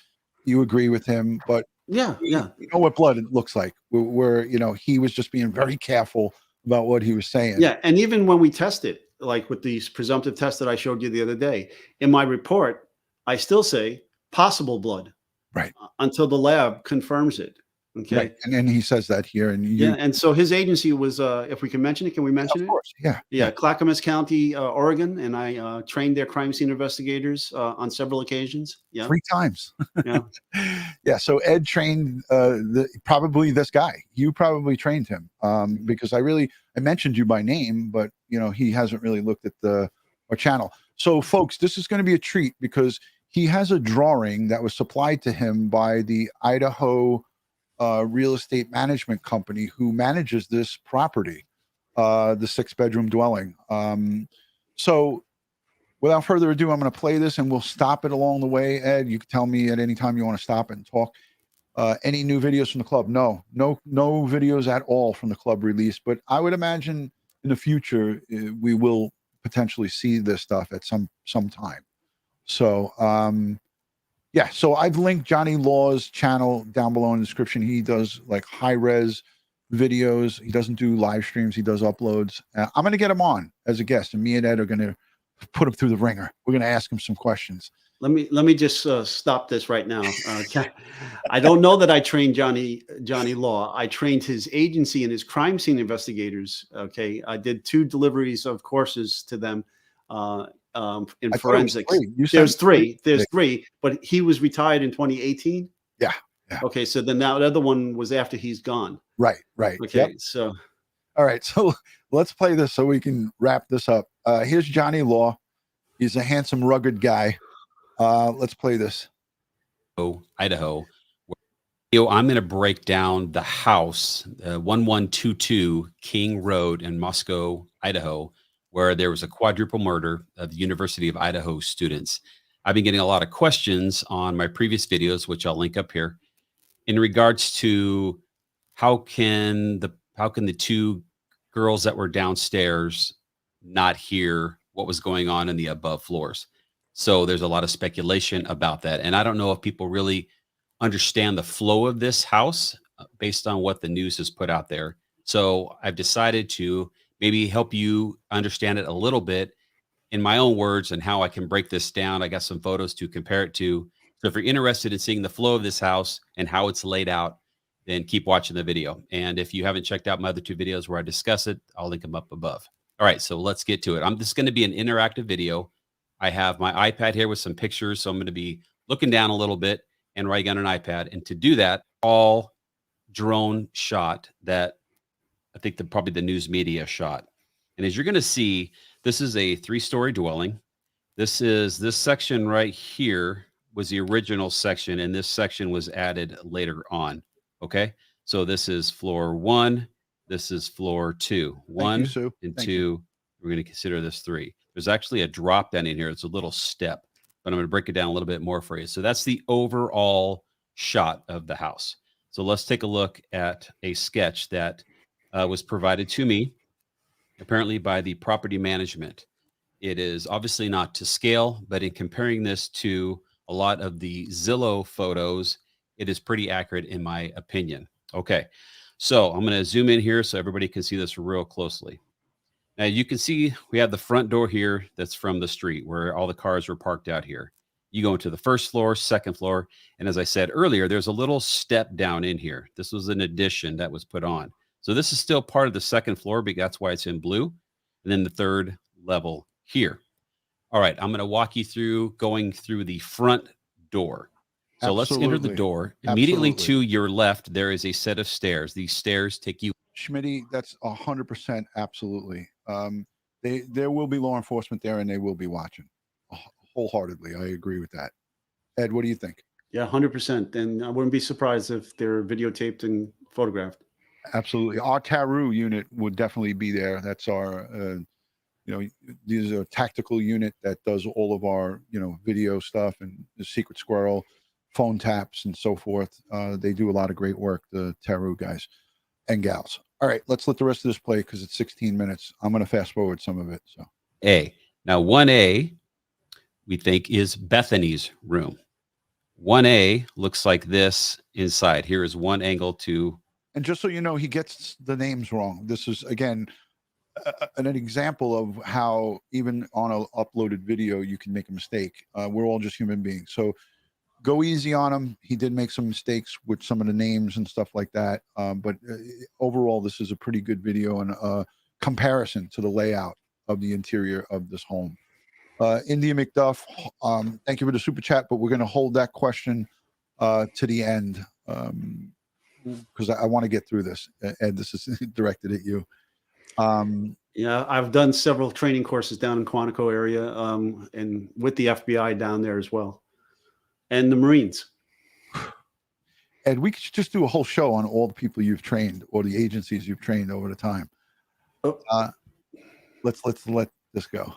you agree with him, but you know what blood looks like. Where he was just being very careful about what he was saying. Yeah, and even when we test it, like with these presumptive tests that I showed you the other day, in my report, I still say possible blood, right, until the lab confirms it. Okay, right. And then he says that here, and and so his agency was, if we can mention it, can we mention it? Of course, yeah, Clackamas County, Oregon, and I trained their crime scene investigators on several occasions. Yeah, 3 times. Yeah, yeah. So Ed trained probably this guy. You probably trained him because I mentioned you by name, but he hasn't really looked at our channel. So folks, this is going to be a treat because he has a drawing that was supplied to him by the Idaho real estate management company who manages this property, the 6-bedroom dwelling. So without further ado, I'm going to play this and we'll stop it along the way. Ed, you can tell me at any time you want to stop and talk. Any new videos from the club? No videos at all from the club release, but I would imagine in the future we will potentially see this stuff at some time. So yeah, so I've linked Johnny Law's channel down below in the description. He does like high-res videos. He doesn't do live streams. He does uploads. I'm going to get him on as a guest, and me and Ed are going to put him through the ringer. We're going to ask him some questions. Let me just stop this right now. I don't know that I trained Johnny Law. I trained his agency and his crime scene investigators. Okay, I did 2 deliveries of courses to them in I thought it was forensics. 3. You There's said 3. There's 3, but he was retired in 2018. Yeah. Yeah. Okay, so then now the other one was after he's gone. Right. Right. Okay, Yep. so All right. So let's play this so we can wrap this up. Here's Johnny Law. He's a handsome, rugged guy. Let's play this. Idaho. I'm going to break down the house, 1122 King Road in Moscow, Idaho, where there was a quadruple murder of the University of Idaho students. I've been getting a lot of questions on my previous videos, which I'll link up here, in regards to how can the 2 girls that were downstairs not hear what was going on in the above floors. So there's a lot of speculation about that. And I don't know if people really understand the flow of this house based on what the news has put out there. So I've decided to maybe help you understand it a little bit in my own words and how I can break this down. I got some photos to compare it to. So if you're interested in seeing the flow of this house and how it's laid out, then keep watching the video. And if you haven't checked out my other 2 videos where I discuss it, I'll link them up above. All right, so let's get to it. This is going to be an interactive video. I have my iPad here with some pictures, so I'm going to be looking down a little bit and writing on an iPad. And to do that, all drone shot that I think probably the news media shot. And as you're going to see, this is a 3-story dwelling. This section right here was the original section, and this section was added later on. Okay, so this is floor 1. This is floor 2. 1 and 2. We're going to consider this 3. There's actually a drop down in here. It's a little step, but I'm going to break it down a little bit more for you. So that's the overall shot of the house. So let's take a look at a sketch that was provided to me, apparently by the property management. It is obviously not to scale, but in comparing this to a lot of the Zillow photos, it is pretty accurate in my opinion. Okay, so I'm going to zoom in here so everybody can see this real closely. Now you can see we have the front door here that's from the street where all the cars were parked out here. You go into the 1st floor, 2nd floor, and as I said earlier, there's a little step down in here. This was an addition that was put on. So this is still part of the 2nd floor, but that's why it's in blue. And then the 3rd level here. All right, I'm going to walk you through going through the front door. So let's enter the door. Immediately to your left, there is a set of stairs. These stairs take you. Schmitty, that's 100% absolutely. There will be law enforcement there, and they will be watching. Wholeheartedly, I agree with that. Ed, what do you think? yeah, 100%. And I wouldn't be surprised if they're videotaped and photographed. Absolutely. Our TARU unit would definitely be there. That's our, these are a tactical unit that does all of our, video stuff and the Secret Squirrel, phone taps and so forth. They do a lot of great work, the TARU guys and gals. All right, let's let the rest of this play because it's 16 minutes. I'm going to fast forward some of it. So Now 1A, we think is Bethany's room. 1A looks like this inside. Here is one angle to. And just so you know, he gets the names wrong. This is, again, an example of how even on an uploaded video, you can make a mistake. We're all just human beings. So go easy on him. He did make some mistakes with some of the names and stuff like that. But overall, this is a pretty good video and a comparison to the layout of the interior of this home. India McDuff, thank you for the super chat, but we're going to hold that question to the end because I want to get through this. Ed, this is directed at you. Yeah, I've done several training courses down in Quantico area and with the FBI down there as well. And the Marines. Ed, we could just do a whole show on all the people you've trained or the agencies you've trained over the time. Let's let this go.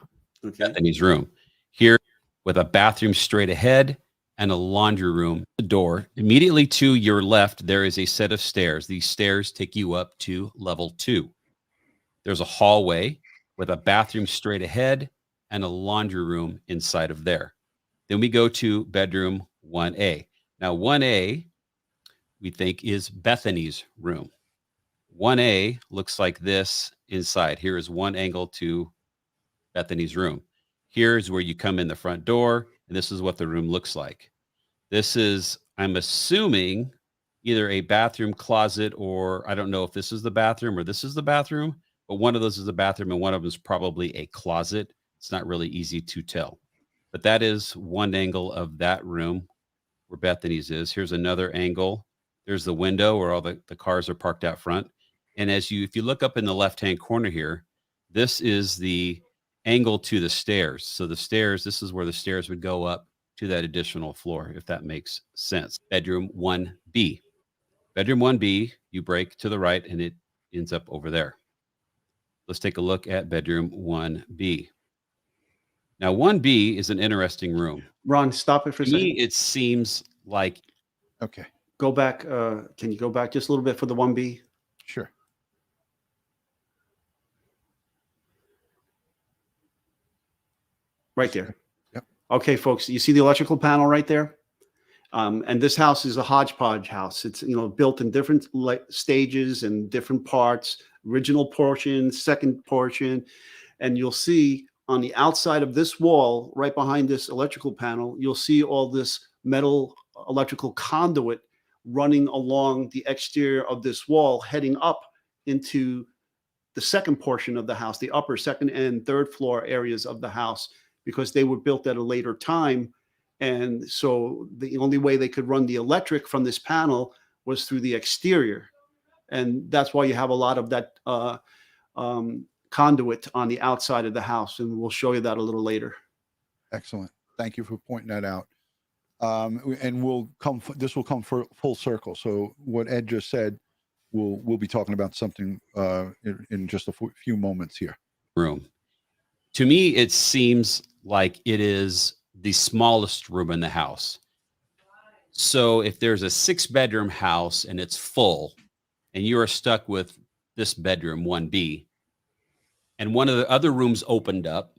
Okay. Bethany's room here with a bathroom straight ahead and a laundry room. The door immediately to your left, there is a set of stairs. These stairs take you up to level 2. There's a hallway with a bathroom straight ahead and a laundry room inside of there. Then we go to bedroom 1A. Now 1A, we think is Bethany's room. 1A looks like this inside. Here is one angle to Bethany's room. Here's where you come in the front door, and this is what the room looks like. This is, I'm assuming, either a bathroom closet, or I don't know if this is the bathroom or this is the bathroom, but one of those is the bathroom and one of them is probably a closet. It's not really easy to tell. But that is one angle of that room where Bethany's is. Here's another angle. There's the window where all the cars are parked out front. And if you look up in the left-hand corner here, this is the angle to the stairs. So the stairs, this is where the stairs would go up to that additional floor, if that makes sense. Bedroom 1B. Bedroom 1B, you break to the right and it ends up over there. Let's take a look at bedroom 1B. Now, 1B is an interesting room. Ron, stop it for a To second. me, it seems like, Okay, Go back. Can you go back just a little bit for the 1B? sure. Right there. Yep. Okay, folks, you see the electrical panel right there? And this house is a hodgepodge house. It's, you know, built in different stages and different parts, original portion, second portion. And you'll see on the outside of this wall, right behind this electrical panel, you'll see all this metal electrical conduit running along the exterior of this wall, heading up into the second portion of the house, the upper second and third floor areas of the house, because they were built at a later time. And so the only way they could run the electric from this panel was through the exterior. And that's why you have a lot of that conduit on the outside of the house. And we'll show you that a little later. Excellent. Thank you for pointing that out. And this will come for full circle. So what Ed just said, we'll be talking about something in just a few moments here. room. To me, it seems like it is the smallest room in the house. So if there's a 6-bedroom house and it's full and you are stuck with this bedroom 1B and one of the other rooms opened up,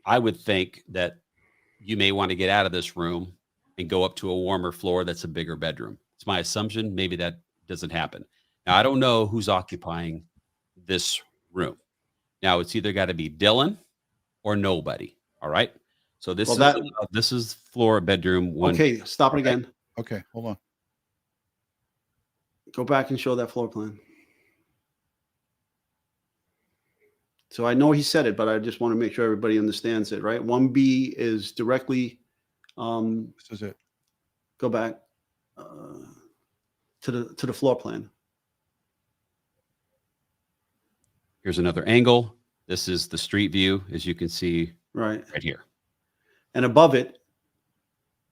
I would think that you may want to get out of this room and go up to a warmer floor that's a bigger bedroom. It's my assumption. Maybe that doesn't happen. Now, I don't know who's occupying this room. Now, it's either got to be Dylan or nobody. All right. So this this is floor bedroom 1. Okay, stop it again. Okay, hold on. Go back and show that floor plan. So I know he said it, but I just want to make sure everybody understands it, right? 1B is directly, This is it. go back to the floor plan. Here's another angle. This is the street view, as you can see Right. right here. And above it,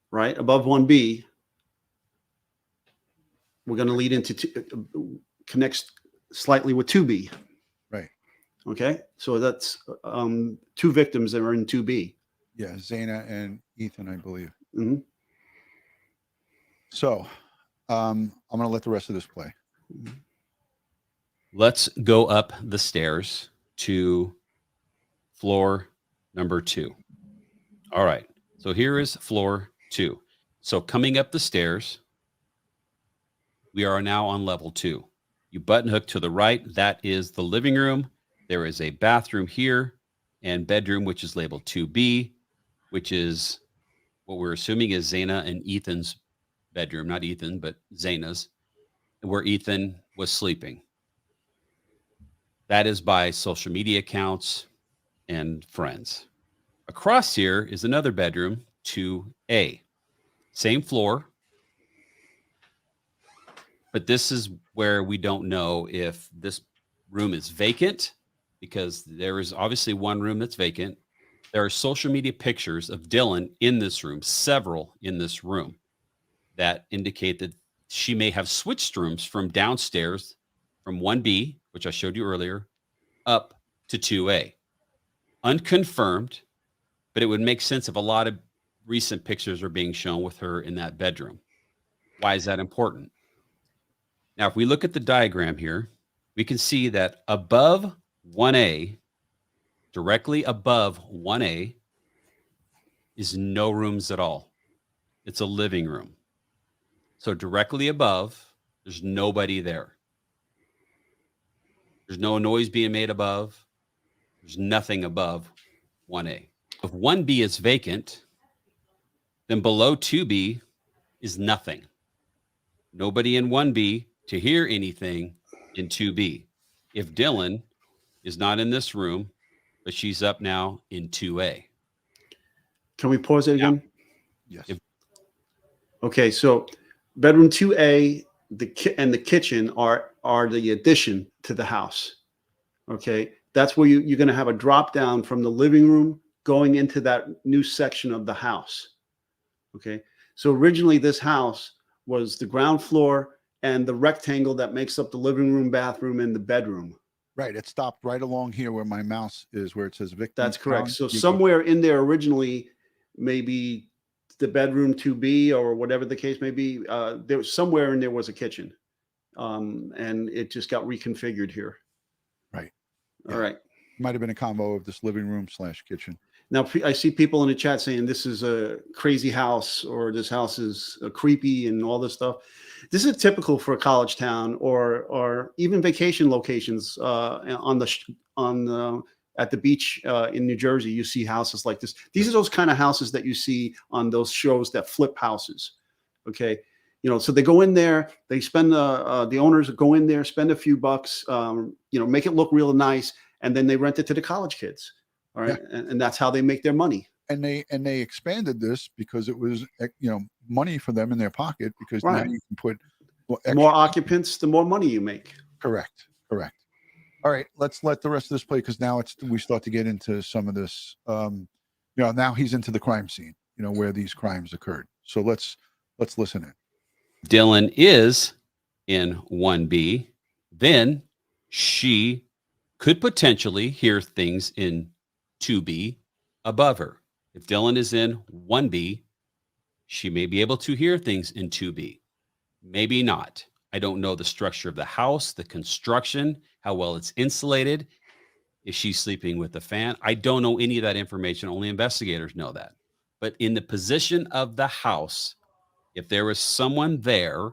right, above 1B, we're going to lead into connects slightly with 2B. Right. Okay. So that's 2 victims that are in 2B. Yeah, Xana and Ethan, I believe. Mm-hmm. So I'm going to let the rest of this play. Let's go up the stairs to floor number 2. All right. So here is floor 2. So coming up the stairs, we are now on level 2. You button hook to the right. That is the living room. There is a bathroom here and bedroom, which is labeled 2B, which is what we're assuming is Xana and Ethan's bedroom. Not Ethan, but Xana's, where Ethan was sleeping. That is by social media accounts and friends. Across here is another bedroom, 2A. Same floor. But this is where we don't know if this room is vacant, because there is obviously one room that's vacant. There are social media pictures of Dylan in this room, several in this room, that indicate that she may have switched rooms from downstairs from 1B, which I showed you earlier, up to 2A. Unconfirmed, but it would make sense if a lot of recent pictures are being shown with her in that bedroom. Why is that important? Now, if we look at the diagram here, we can see that above 1A, directly above 1A, is no rooms at all. It's a living room. So directly above, there's nobody there. There's no noise being made above. There's nothing above 1A. If 1B is vacant, then below 2B is nothing. Nobody in 1B to hear anything in 2B. If Dylan is not in this room, but she's up now in 2A. Can we pause it again? Yes. Okay, so bedroom 2A, and the kitchen are the addition to the house. Okay, that's where you're going to have a drop down from the living room going into that new section of the house. Okay, so originally this house was the ground floor and the rectangle that makes up the living room, bathroom, and the bedroom. Right. It stopped right along here where my mouse is, where it says victim. That's correct. found. So You go- somewhere in there originally, maybe the bedroom 2B or whatever the case may be, there was somewhere in there was a kitchen, and it just got reconfigured here. Right. All right. Might have been a combo of this living room / kitchen. Now I see people in the chat saying this is a crazy house, or this house is creepy and all this stuff. This is typical for a college town or even vacation locations at the beach in New Jersey. You see houses like this. These are those kind of houses that you see on those shows that flip houses. Okay, so they go in there, they spend the owners go in there, spend a few bucks, make it look real nice, and then they rent it to the college kids. All right, Yeah. and that's how they make their money. And they expanded this because it was money for them in their pocket, because now Right. you can put The more occupants, the more money you make. Correct. All right, let's let the rest of this play, because now we start to get into some of this. Now he's into the crime scene, where these crimes occurred. So let's listen in. Dylan is in 1B. Then she could potentially hear things in 2B above her. If Dylan is in 1B, she may be able to hear things in 2B. Maybe not. I don't know the structure of the house, the construction, how well it's insulated. Is she sleeping with the fan? I don't know any of that information. Only investigators know that. But in the position of the house, if there is someone there,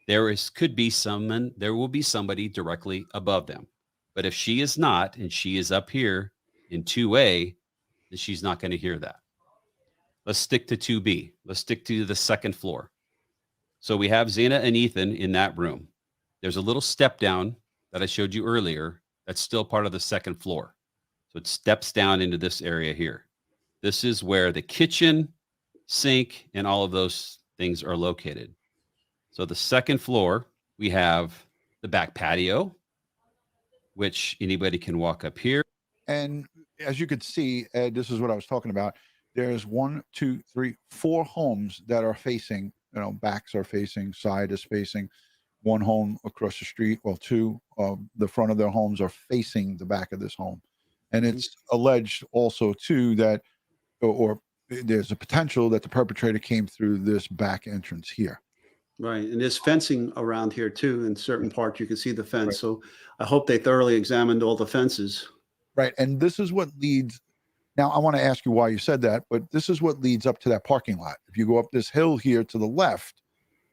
there will be somebody directly above them. But if she is not, and she is up here in 2A, then she's not going to hear that. Let's stick to 2B. Let's stick to the second floor. So we have Xana and Ethan in that room. There's a little step down that I showed you earlier. That's still part of the second floor. So it steps down into this area here. This is where the kitchen, sink, and all of those things are located. So the second floor, we have the back patio, which anybody can walk up here. And as you could see, Ed, this is what I was talking about. There's 1, 2, 3, 4 homes that are facing, backs are facing, side is facing. One home across the street, well, 2, the front of their homes are facing the back of this home. And it's alleged also too that, or there's a potential that the perpetrator came through this back entrance here. Right. And there's fencing around here too. In certain parts, you can see the fence. Right. So I hope they thoroughly examined all the fences. Right. And this is what leads. Now, I want to ask you why you said that, but this is what leads up to that parking lot. If you go up this hill here to the left,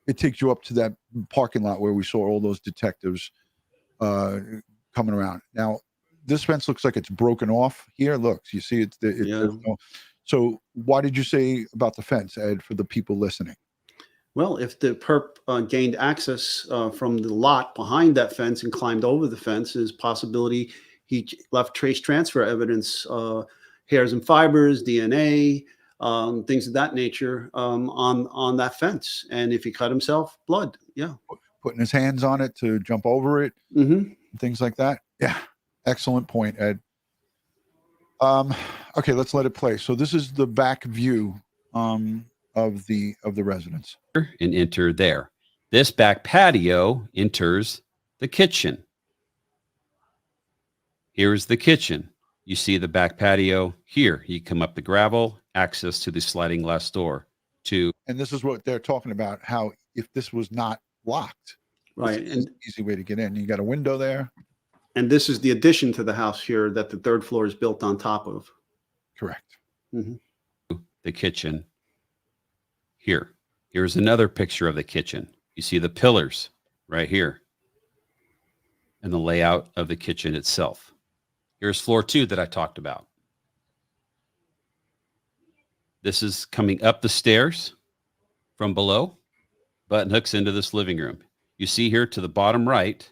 it takes you up to that parking lot where we saw all those detectives coming around. Now, this fence looks like it's broken off here. Look, you see it. So why did you say about the fence, Ed, for the people listening? Well, if the perp gained access from the lot behind that fence and climbed over the fence, there's possibility he left trace transfer evidence, hairs and fibers, DNA, things of that nature on that fence. And if he cut himself, blood. Yeah. Putting his hands on it to jump over it, things like that. Yeah. Excellent point, Ed. Okay, let's let it play. So this is the back view of the residence. And enter there. This back patio enters the kitchen. Here's the kitchen. You see the back patio here. You come up the gravel, access to the sliding glass door. And this is what they're talking about, how if this was not locked, right, and an easy way to get in. You got a window there. And this is the addition to the house here that the third floor is built on top of. Correct. The kitchen here. Here's another picture of the kitchen. You see the pillars right here and the layout of the kitchen itself. Here's floor 2 that I talked about. This is coming up the stairs from below, button hooks into this living room. You see here to the bottom right,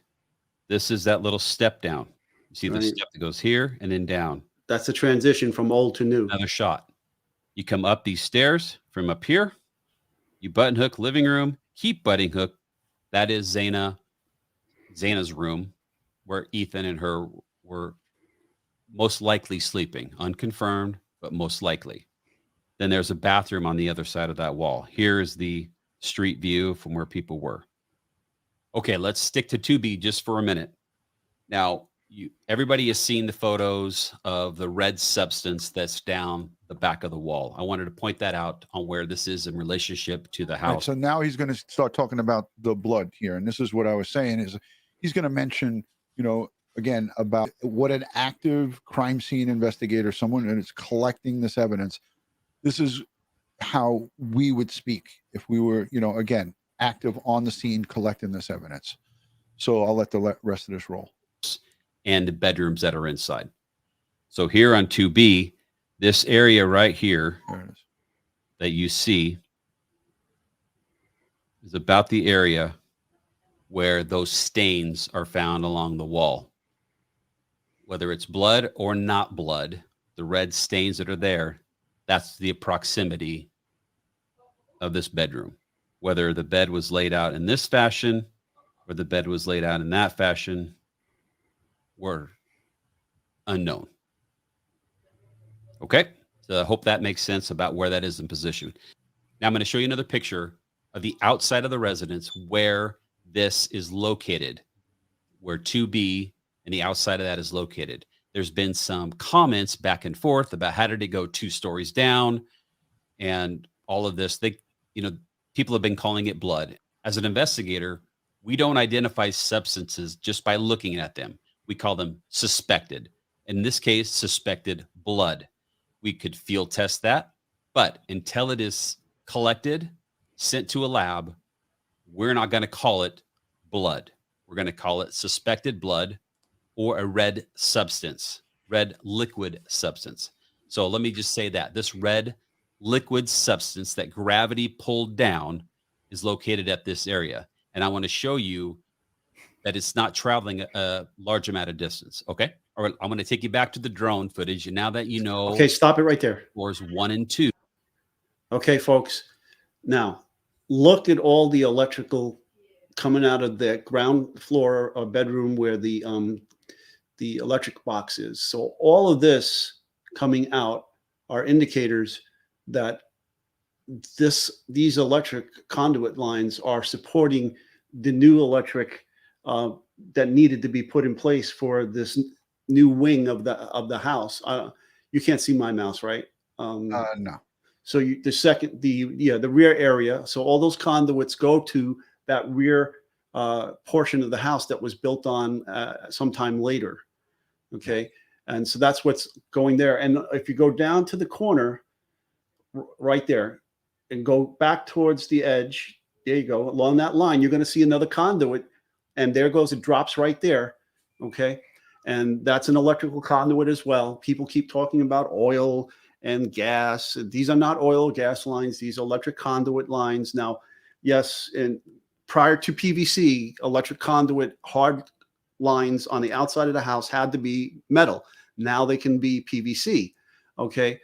this is that little step down. You see the step that goes here and then down. That's the transition from old to new. Another shot. You come up these stairs from up here. You button hook living room. Keep button hook. That is Xana's room, where Ethan and her were most likely sleeping. Unconfirmed, but most likely. Then there's a bathroom on the other side of that wall. Here's the street view from where people were. Okay, let's stick to 2B just for a minute. Now, everybody has seen the photos of the red substance that's down the back of the wall. I wanted to point that out on where this is in relationship to the Right, house. so now he's going to start talking about the blood here. And this is what I was saying is he's going to mention, you know, again, about what an active crime scene investigator, someone that is collecting this evidence. This is how we would speak if we were, you know, again, active on the scene collecting this evidence. So I'll let the rest of this roll. And the bedrooms that are inside. So here on 2B, this area right here that you see is about the area where those stains are found along the wall. Whether it's blood or not blood, the red stains that are there, that's the proximity of this bedroom. Whether the bed was laid out in this fashion or the bed was laid out in that fashion were unknown. Okay, so I hope that makes sense about where that is in position. Now I'm going to show you another picture of the outside of the residence where this is located, where 2B and the outside of that is located. There's been some comments back and forth about how did it go 2 stories down and all of this. People have been calling it blood. As an investigator, we don't identify substances just by looking at them. We call them suspected. In this case, suspected blood. We could field test that, but until it is collected, sent to a lab, we're not going to call it blood. We're going to call it suspected blood or a red substance, red liquid substance. So let me just say that this red liquid substance that gravity pulled down is located at this area. And I want to show you that it's not traveling a large amount of distance. Okay. All right. I'm going to take you back to the drone footage. And now that you know. Okay, stop it right there. Floors 1 and 2. Okay, folks. Now, look at all the electrical coming out of the ground floor or bedroom where the electric box is. So all of coming out are indicators that these electric conduit lines are supporting the new electric that needed to be put in place for this new wing of the house. You can't see my mouse, right? No. So the rear area. So all those conduits go to that rear portion of the house that was built on sometime later. Okay, and so that's what's going there. And if you go down to the corner, right there, and go back towards the edge, there you go. Along that line, you're going to see another conduit, and there goes. It drops right there. Okay, and that's an electrical conduit as well. People keep talking about oil and gas. These are not oil or gas lines. These are electric conduit lines. Now, yes, and prior to PVC, electric conduit hard lines on the outside of the house had to be metal. Now they can be PVC. Okay.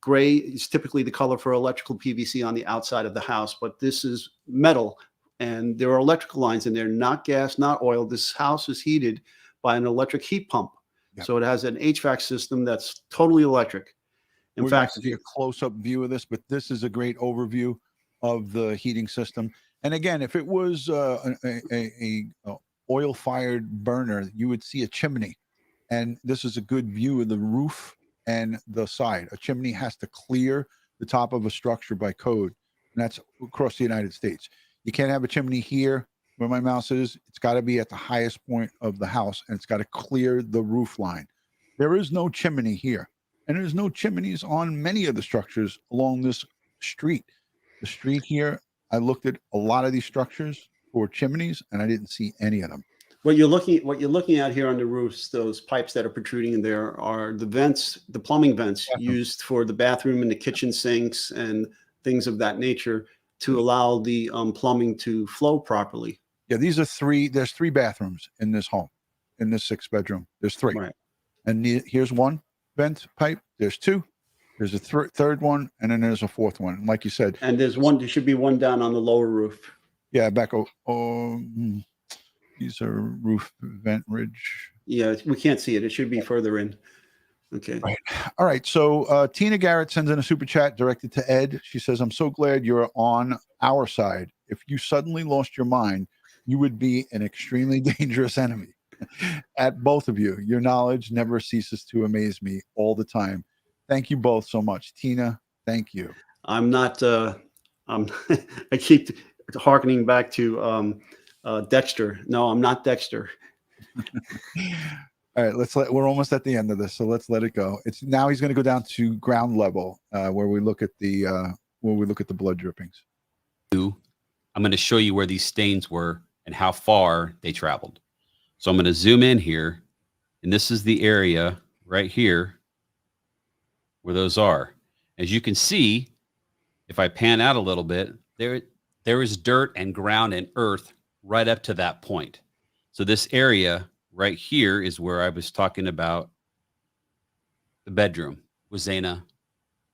Gray is typically the color for electrical PVC on the outside of the house, but this is metal, and there are electrical lines in there, not gas, not oil. This house is heated by an electric heat pump. Yep. So it has an HVAC system that's totally electric. In fact, see a close-up view of this, but this is a great overview of the heating system. And again, if it was a oil-fired burner, you would see a chimney, and this is a good view of the roof and the side. A chimney has to clear the top of a structure by code, and that's across the United States. You can't have a chimney here where my mouse is. It's got to be at the highest point of the house, and it's got to clear the roof line. There is no chimney here, and there's no chimneys on many of the structures along this street. The street here, I looked at a lot of these structures for chimneys, and I didn't see any of them. What you're looking at here on the roofs, those pipes that are protruding in there are the vents, the plumbing vents used for the bathroom and the kitchen sinks and things of that nature to allow the plumbing to flow properly. Yeah, there's 3 bathrooms in this home, in this 6-bedroom. There's 3. Right. And here's one vent pipe. There's two. There's a third one, and then there's a fourth one. Like you said, And there's one. There should be one down on the lower roof. yeah, back. These are roof vent ridge. Yeah, we can't see it. It should be further in. Okay. Right. All right. So Tina Garrett sends in a super chat directed to Ed. She says, "I'm so glad you're on our side. If you suddenly lost your mind, you would be an extremely dangerous enemy." At both of you, your knowledge never ceases to amaze me all the time. Thank you both so much. Tina, thank you. I'm not, I keep hearkening back to Dexter. No, I'm not Dexter. All right, we're almost at the end of this, so let's let it go. It's now he's going to go down to ground level where we look at the blood drippings. I'm going to show you where these stains were and how far they traveled. So I'm going to zoom in here, and this is the area right here where those are. As you can see, if I pan out a little bit, there is dirt and ground and earth right up to that point. So this area right here is where I was talking about the bedroom with Xana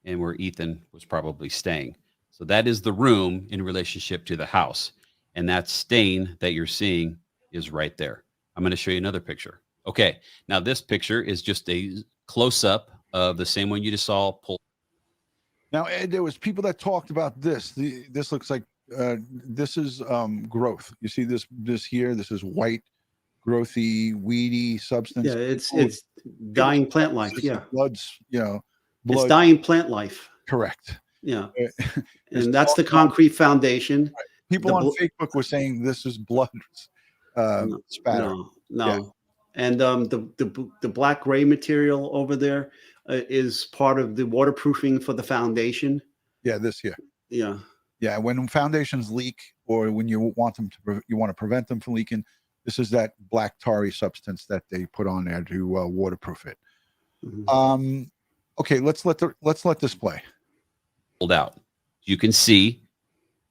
and where Ethan was probably staying. So that is the room in relationship to the house. And that stain that you're seeing is right there. I'm going to show you another picture. Okay, now this picture is just a close-up of the same one you just saw pulled. Now, Ed, there was people that talked about this. This looks like this is growth. You see this here? This is white, growthy, weedy substance. Yeah, it's dying plant life. Yeah, blood's blood. It's dying plant life. Correct. Yeah, and that's the concrete foundation. Right. People on Facebook were saying this is blood spatter. No. Yeah. And the black gray material over there is part of the waterproofing for the foundation. Yeah, this here. Yeah. Yeah, when foundations leak or when you want to prevent them from leaking, this is that black tarry substance that they put on there to waterproof it. Mm-hmm. Okay, let's let this play. Pulled out. You can see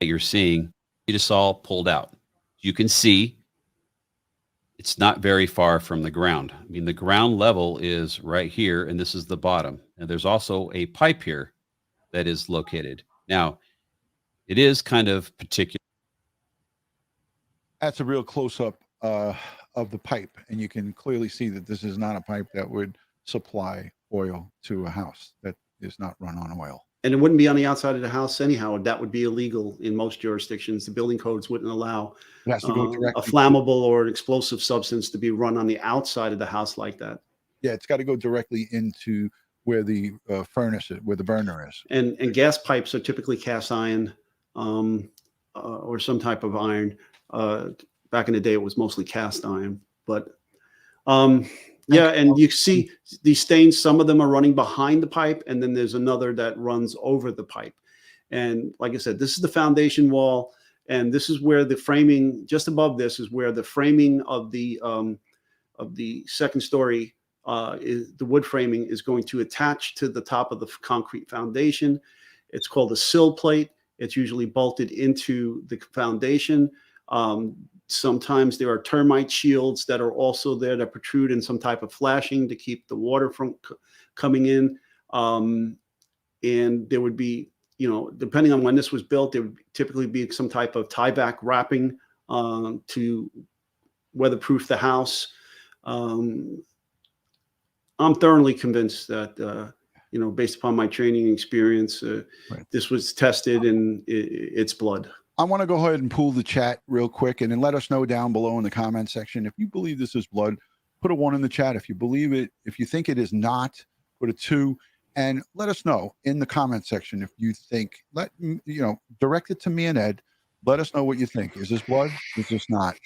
that you're seeing it is all pulled out. You can see it's not very far from the ground. I mean, the ground level is right here, and this is the bottom. And there's also a pipe here that is located. Now, it is kind of particular. That's a real close-up of the pipe, and you can clearly see that this is not a pipe that would supply oil to a house that is not run on oil. And it wouldn't be on the outside of the house anyhow. That would be illegal in most jurisdictions. The building codes wouldn't allow it has to go a flammable or an explosive substance to be run on the outside of the house like that. Yeah, it's got to go directly into where the furnace is, where the burner is. And gas pipes are typically cast iron or some type of iron. Back in the day, it was mostly cast iron. But yeah, and you see these stains. Some of them are running behind the pipe, and then there's another that runs over the pipe. And like I said, this is the foundation wall, and this is where the framing, just above this, is where the framing of the second story, the wood framing is going to attach to the top of the concrete foundation. It's called a sill plate. It's usually bolted into the foundation. Sometimes there are termite shields that are also there that protrude in some type of flashing to keep the water from coming in. And there would be, depending on when this was built, there would typically be some type of tie-back wrapping to weatherproof the house. I'm thoroughly convinced that, based upon my training experience, this was tested and it's blood. I want to go ahead and pull the chat real quick and then let us know down below in the comment section. If you believe this is blood, put a 1 in the chat. If you believe it, if you think it is not, put a 2. And let us know in the comment section if you think, direct it to me and Ed. Let us know what you think. Is this blood? Is this not?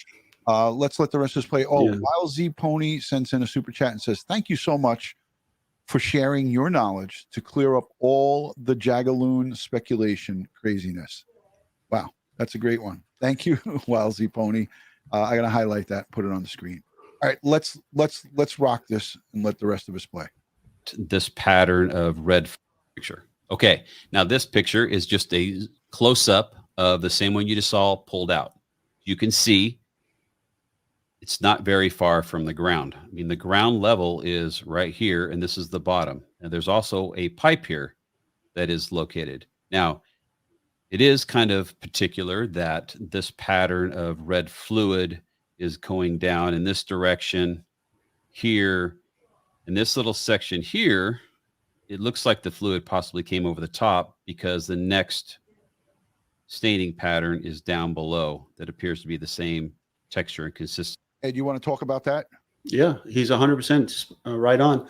Let's let the rest of this play. Oh, yeah. Wild Z Pony sends in a super chat and says, "Thank you so much for sharing your knowledge to clear up all the Jagaloon speculation craziness." Wow. That's a great one. Thank you, Wild Z Pony. I got to highlight that, put it on the screen. All right, let's rock this and let the rest of us play. This pattern of red picture. Okay, now this picture is just a close-up of the same one you just saw pulled out. You can see it's not very far from the ground. I mean, the ground level is right here, and this is the bottom. And there's also a pipe here that is located. Now, it is kind of particular that this pattern of red fluid is going down in this direction here. In this little section here, it looks like the fluid possibly came over the top because the next staining pattern is down below that appears to be the same texture and consistency. Ed, you want to talk about that? Yeah, he's 100% right on.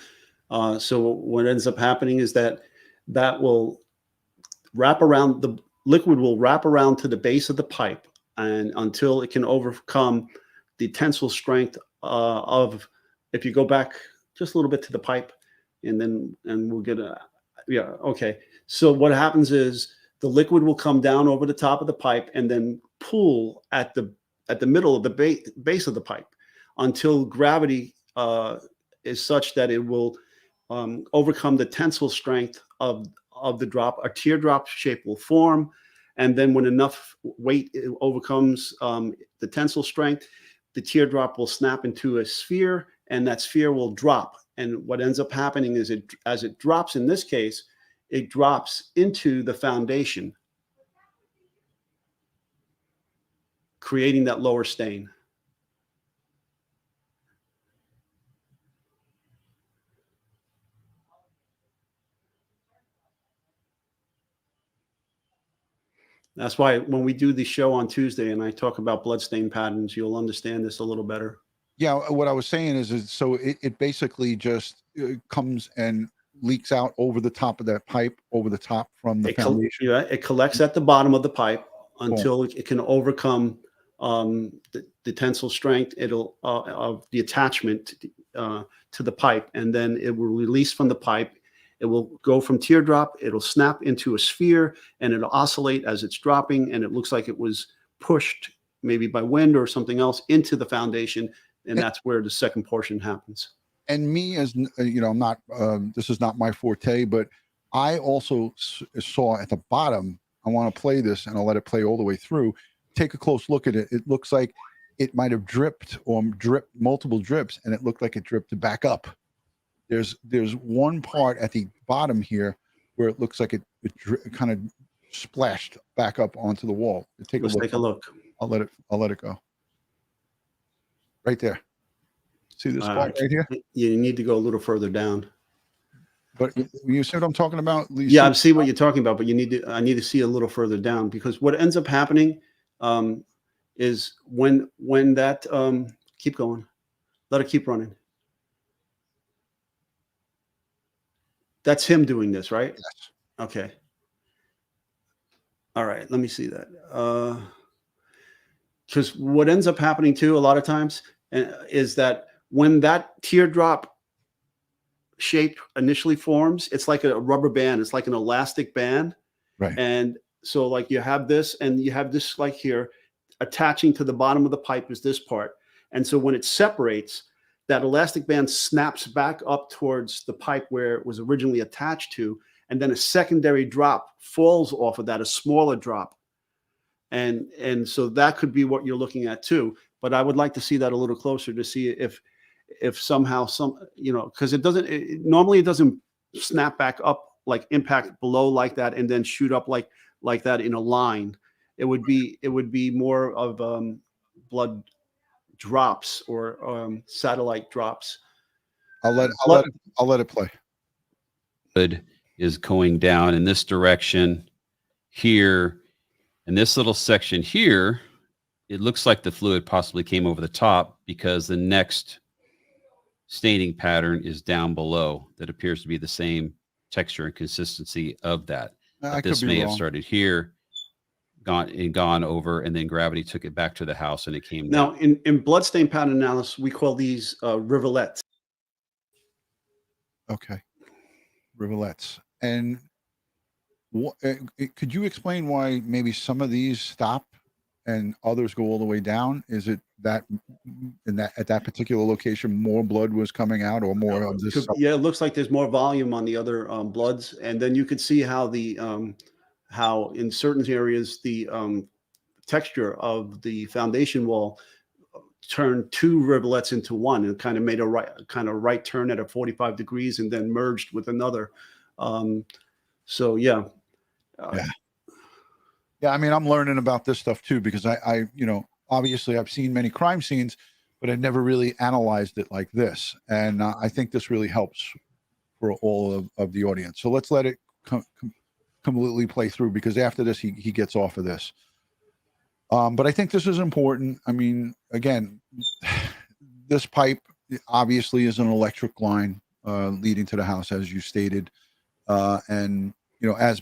So what ends up happening is that will wrap around, the liquid will wrap around to the base of the pipe, and until it can overcome the tensile strength of, if you go back just a little bit to the pipe, and we'll get a, yeah, okay. So what happens is the liquid will come down over the top of the pipe and then pool at the middle of the base of the pipe until gravity is such that it will overcome the tensile strength of the drop. A teardrop shape will form, and then when enough weight overcomes the tensile strength, the teardrop will snap into a sphere, and that sphere will drop. And what ends up happening is as it drops, in this case, it drops into the foundation, creating that lower stain. That's why when we do the show on Tuesday and I talk about bloodstain patterns, you'll understand this a little better. Yeah, what I was saying is so it basically just comes and leaks out over the top of that pipe, over the top from the foundation. Yeah, it collects at the bottom of the pipe until it can overcome the tensile strength. It'll of the attachment to the pipe, and then it will release from the pipe. It will go from teardrop. It'll snap into a sphere, and it'll oscillate as it's dropping, and it looks like it was pushed maybe by wind or something else into the foundation, and that's where the second portion happens. And me, as you know, I'm not, this is not my forte, but I also saw at the bottom, I want to play this and I'll let it play all the way through. Take a close look at it. It looks like it might have dripped or dripped multiple drips, and it looked like it dripped back up. There's one part at the bottom here where it looks like it kind of splashed back up onto the wall. Let's take a look. I'll let it go. Right there. See this part right here? You need to go a little further down. But you see what I'm talking about? Yeah, I see what you're talking about, but I need to see a little further down, because what ends up happening is when that keep going, let it keep running. That's him doing this, right? Yes. Okay. All right, let me see that. Because what ends up happening too, a lot of times, is that when that teardrop shape initially forms, it's like a rubber band. It's like an elastic band. Right. And so like you have this, and you have this like here, attaching to the bottom of the pipe is this part. And so when it separates, that elastic band snaps back up towards the pipe where it was originally attached to, and then a secondary drop falls off of that, a smaller drop. And so that could be what you're looking at too. But I would like to see that a little closer to see if somehow because normally it doesn't snap back up, like impact below like that and then shoot up like that in a line. It would be more of blood drops or satellite drops. I'll let it play. Fluid is going down in this direction here, and this little section here, it looks like the fluid possibly came over the top because the next staining pattern is down below that appears to be the same texture and consistency of that. This may have started here, gone over, and then gravity took it back to the house and it came down. Now in bloodstain pattern analysis, we call these rivulets. Okay. Rivulets. And could you explain why maybe some of these stop and others go all the way down? Is it that at that particular location more blood was coming out, or more of this? Yeah, it looks like there's more volume on the other bloods, and then you could see how how in certain areas the texture of the foundation wall turned two rivulets into one and kind of made a right turn at a 45 degrees and then merged with another. So yeah. Yeah, I mean, I'm learning about this stuff too, because I obviously I've seen many crime scenes, but I never really analyzed it like this. And I think this really helps for all of the audience. So let's let it completely play through, because after this, he gets off of this. But I think this is important. I mean, again, this pipe obviously is an electric line leading to the house, as you stated. And as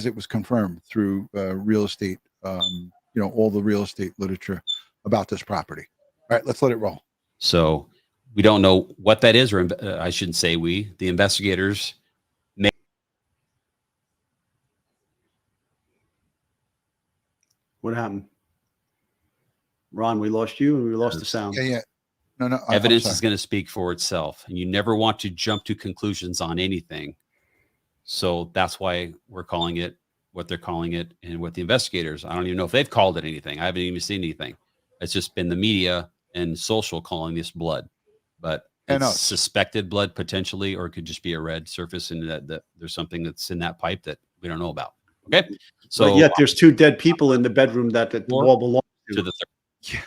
it was confirmed through real estate, all the real estate literature about this property. All right, let's let it roll. So we don't know what that is, or I shouldn't say we, the investigators may. What happened? Ron, we lost you and we lost the sound. Yeah. No. Evidence is going to speak for itself, and you never want to jump to conclusions on anything. So that's why we're calling it what they're calling it, and what the investigators, I don't even know if they've called it anything. I haven't even seen anything. It's just been the media and social calling this blood, but it's suspected blood potentially, or it could just be a red surface, and that there's something that's in that pipe that we don't know about. Okay, so but yet there's two dead people in the bedroom that the wall belongs to the third.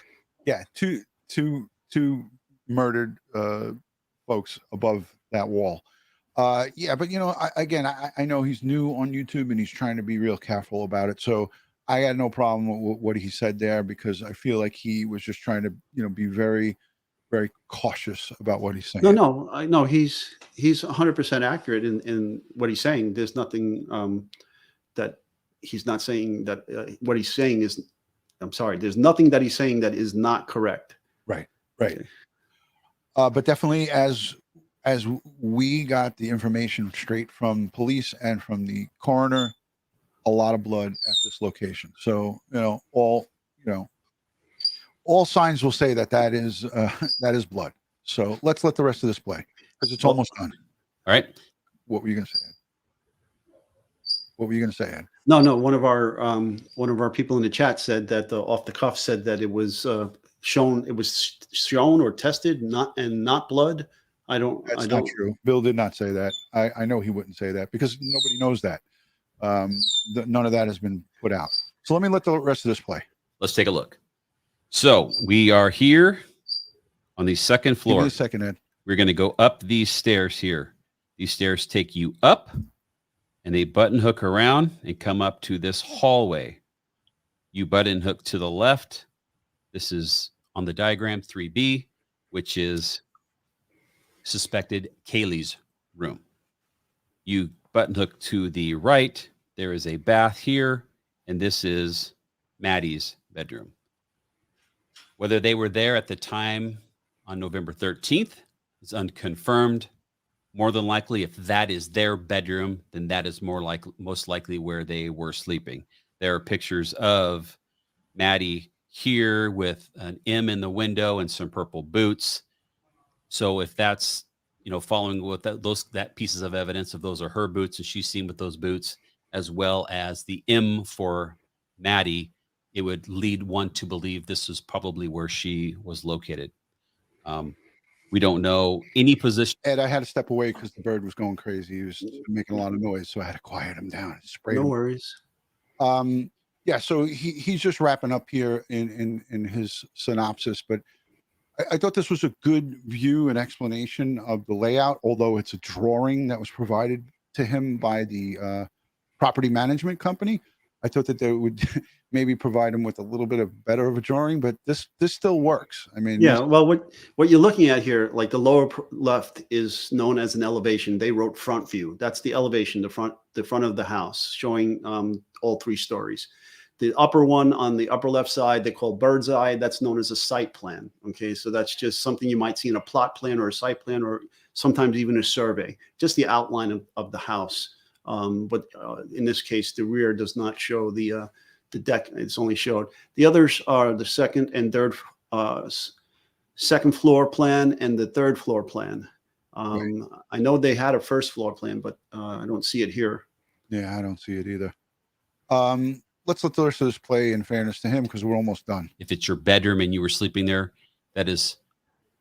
Yeah, two murdered folks above that wall. Yeah, but I know he's new on YouTube and he's trying to be real careful about it. So I had no problem with what he said there, because I feel like he was just trying to, be very, very cautious about what he's saying. I know he's 100% accurate in what he's saying. There's nothing that he's not saying that what he's saying is. I'm sorry. There's nothing that he's saying that is not correct. Right. But definitely, as we got the information straight from police and from the coroner, a lot of blood at this location. So all signs will say that is blood. So let's let the rest of this play, because it's almost done. All right. What were you going to say, Ed? What were you going to say, Ed? No. One of our people in the chat said that off the cuff said that it was shown or tested, not blood. That's not true. Bill did not say that. I know he wouldn't say that, because nobody knows that. None of that has been put out. So let me let the rest of this play. Let's take a look. So we are here on the second floor. Give me a second, Ed. We're going to go up these stairs here. These stairs take you up, and they button hook around and come up to this hallway. You button hook to the left. This is on the diagram 3B, which is suspected Kaylee's room. You button hook to the right. There is a bath here, and this is Maddie's bedroom. Whether they were there at the time on November 13th is unconfirmed. More than likely, if that is their bedroom, then that is most likely where they were sleeping. There are pictures of Maddie here with an M in the window and some purple boots. So if that's, following with that pieces of evidence, if those are her boots and she's seen with those boots, as well as the M for Maddie, it would lead one to believe this is probably where she was located. We don't know any position. Ed, I had to step away because the bird was going crazy. He was making a lot of noise, so I had to quiet him down. No worries. Yeah, so he's just wrapping up here in his synopsis, but I thought this was a good view and explanation of the layout, although it's a drawing that was provided to him by the property management company. I thought that they would maybe provide him with a little bit of better of a drawing, but this still works. I mean, yeah. Well, what you're looking at here, like the lower left, is known as an elevation. They wrote front view. That's the elevation, the front of the house, showing all three stories. The upper one on the upper left side, they call bird's eye. That's known as a site plan. Okay, so that's just something you might see in a plot plan or a site plan, or sometimes even a survey, just the outline of the house. But in this case, the rear does not show the deck. It's only showed. The others are the second and third, second floor plan and the third floor plan. Right. I know they had a first floor plan, but I don't see it here. Yeah, I don't see it either. Let's let the rest of this play in fairness to him, because we're almost done. If it's your bedroom and you were sleeping there, that is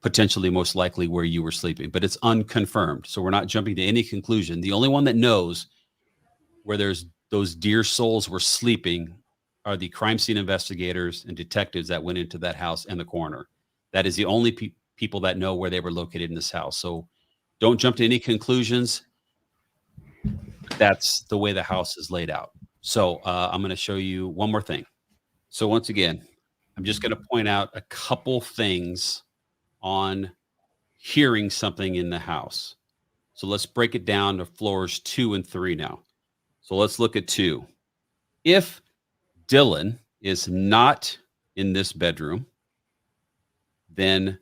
potentially most likely where you were sleeping, but it's unconfirmed. So we're not jumping to any conclusion. The only one that knows where those dear souls were sleeping are the crime scene investigators and detectives that went into that house and the coroner. That is the only people that know where they were located in this house. So don't jump to any conclusions. That's the way the house is laid out. So I'm going to show you one more thing. So once again, I'm just going to point out a couple things on hearing something in the house. So let's break it down to floors 2 and 3 now. So let's look at 2. If Dylan is not in this bedroom, then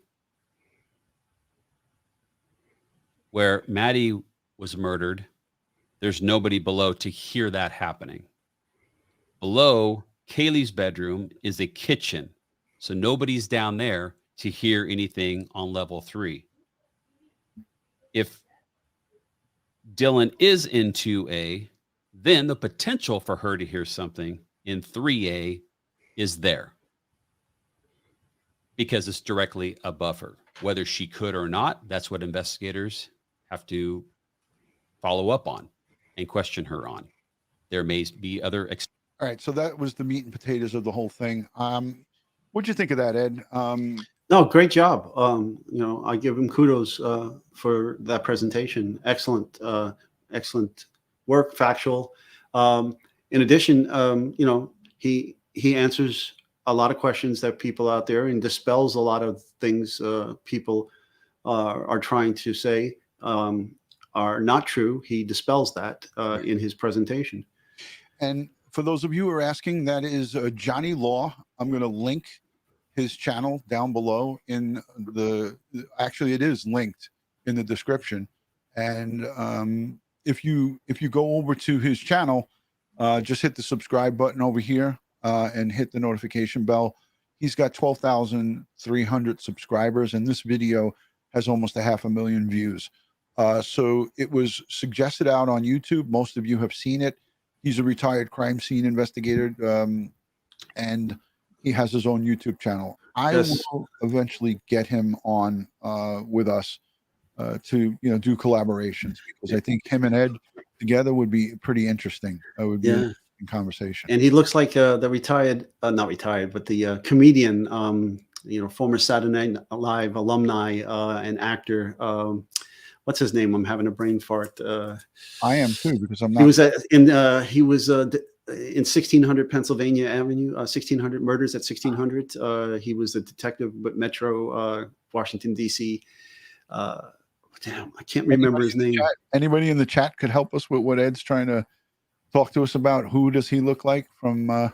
where Maddie was murdered, there's nobody below to hear that happening. Below Kaylee's bedroom is a kitchen. So nobody's down there to hear anything on level 3. If Dylan is in 2A, then the potential for her to hear something in 3A is there because it's directly above her. Whether she could or not, that's what investigators have to follow up on and question her on. There may be other. All right, so that was the meat and potatoes of the whole thing. What'd you think of that, Ed? No, great job. I give him kudos for that presentation. Excellent, excellent work, factual. In addition, he answers a lot of questions that people out there and dispels a lot of things people are trying to say are not true. He dispels that in his presentation. And for those of you who are asking, that is Johnny Law. I'm going to link his channel down below in actually it is linked in the description. And if you go over to his channel, just hit the subscribe button over here and hit the notification bell. He's got 12,300 subscribers, and this video has almost 500,000 views. So it was suggested out on YouTube. Most of you have seen it. He's a retired crime scene investigator, and he has his own YouTube channel. I will eventually get him on with us to do collaborations, because I think him and Ed together would be pretty interesting. It would be an interesting conversation. And he looks like the retired, not retired, but the comedian, former Saturday Night Live alumni and actor. What's his name? I'm having a brain fart. I am too, because I'm not. He was in 1600 Pennsylvania Avenue, 1600 murders at 1600. He was a detective with Metro Washington, D.C. Damn, I can't remember his name. Anybody in the chat could help us with what Ed's trying to talk to us about? Who does he look like from? All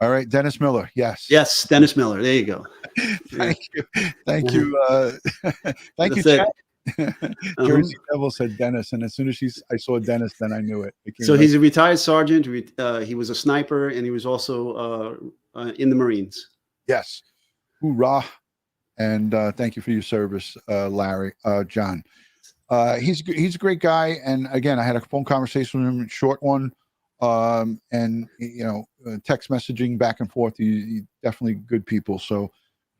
right, Dennis Miller. Yes. Yes, Dennis Miller. There you go. Thank you. Thank you. Thank you, chat. Jersey Devil said Dennis, and as soon as I saw Dennis, then I knew it. So he's a retired sergeant. He was a sniper, and he was also in the Marines. Yes. Hoorah. And thank you for your service, Larry, John. He's a great guy. And again, I had a phone conversation with him, short one, and text messaging back and forth. He definitely good people. So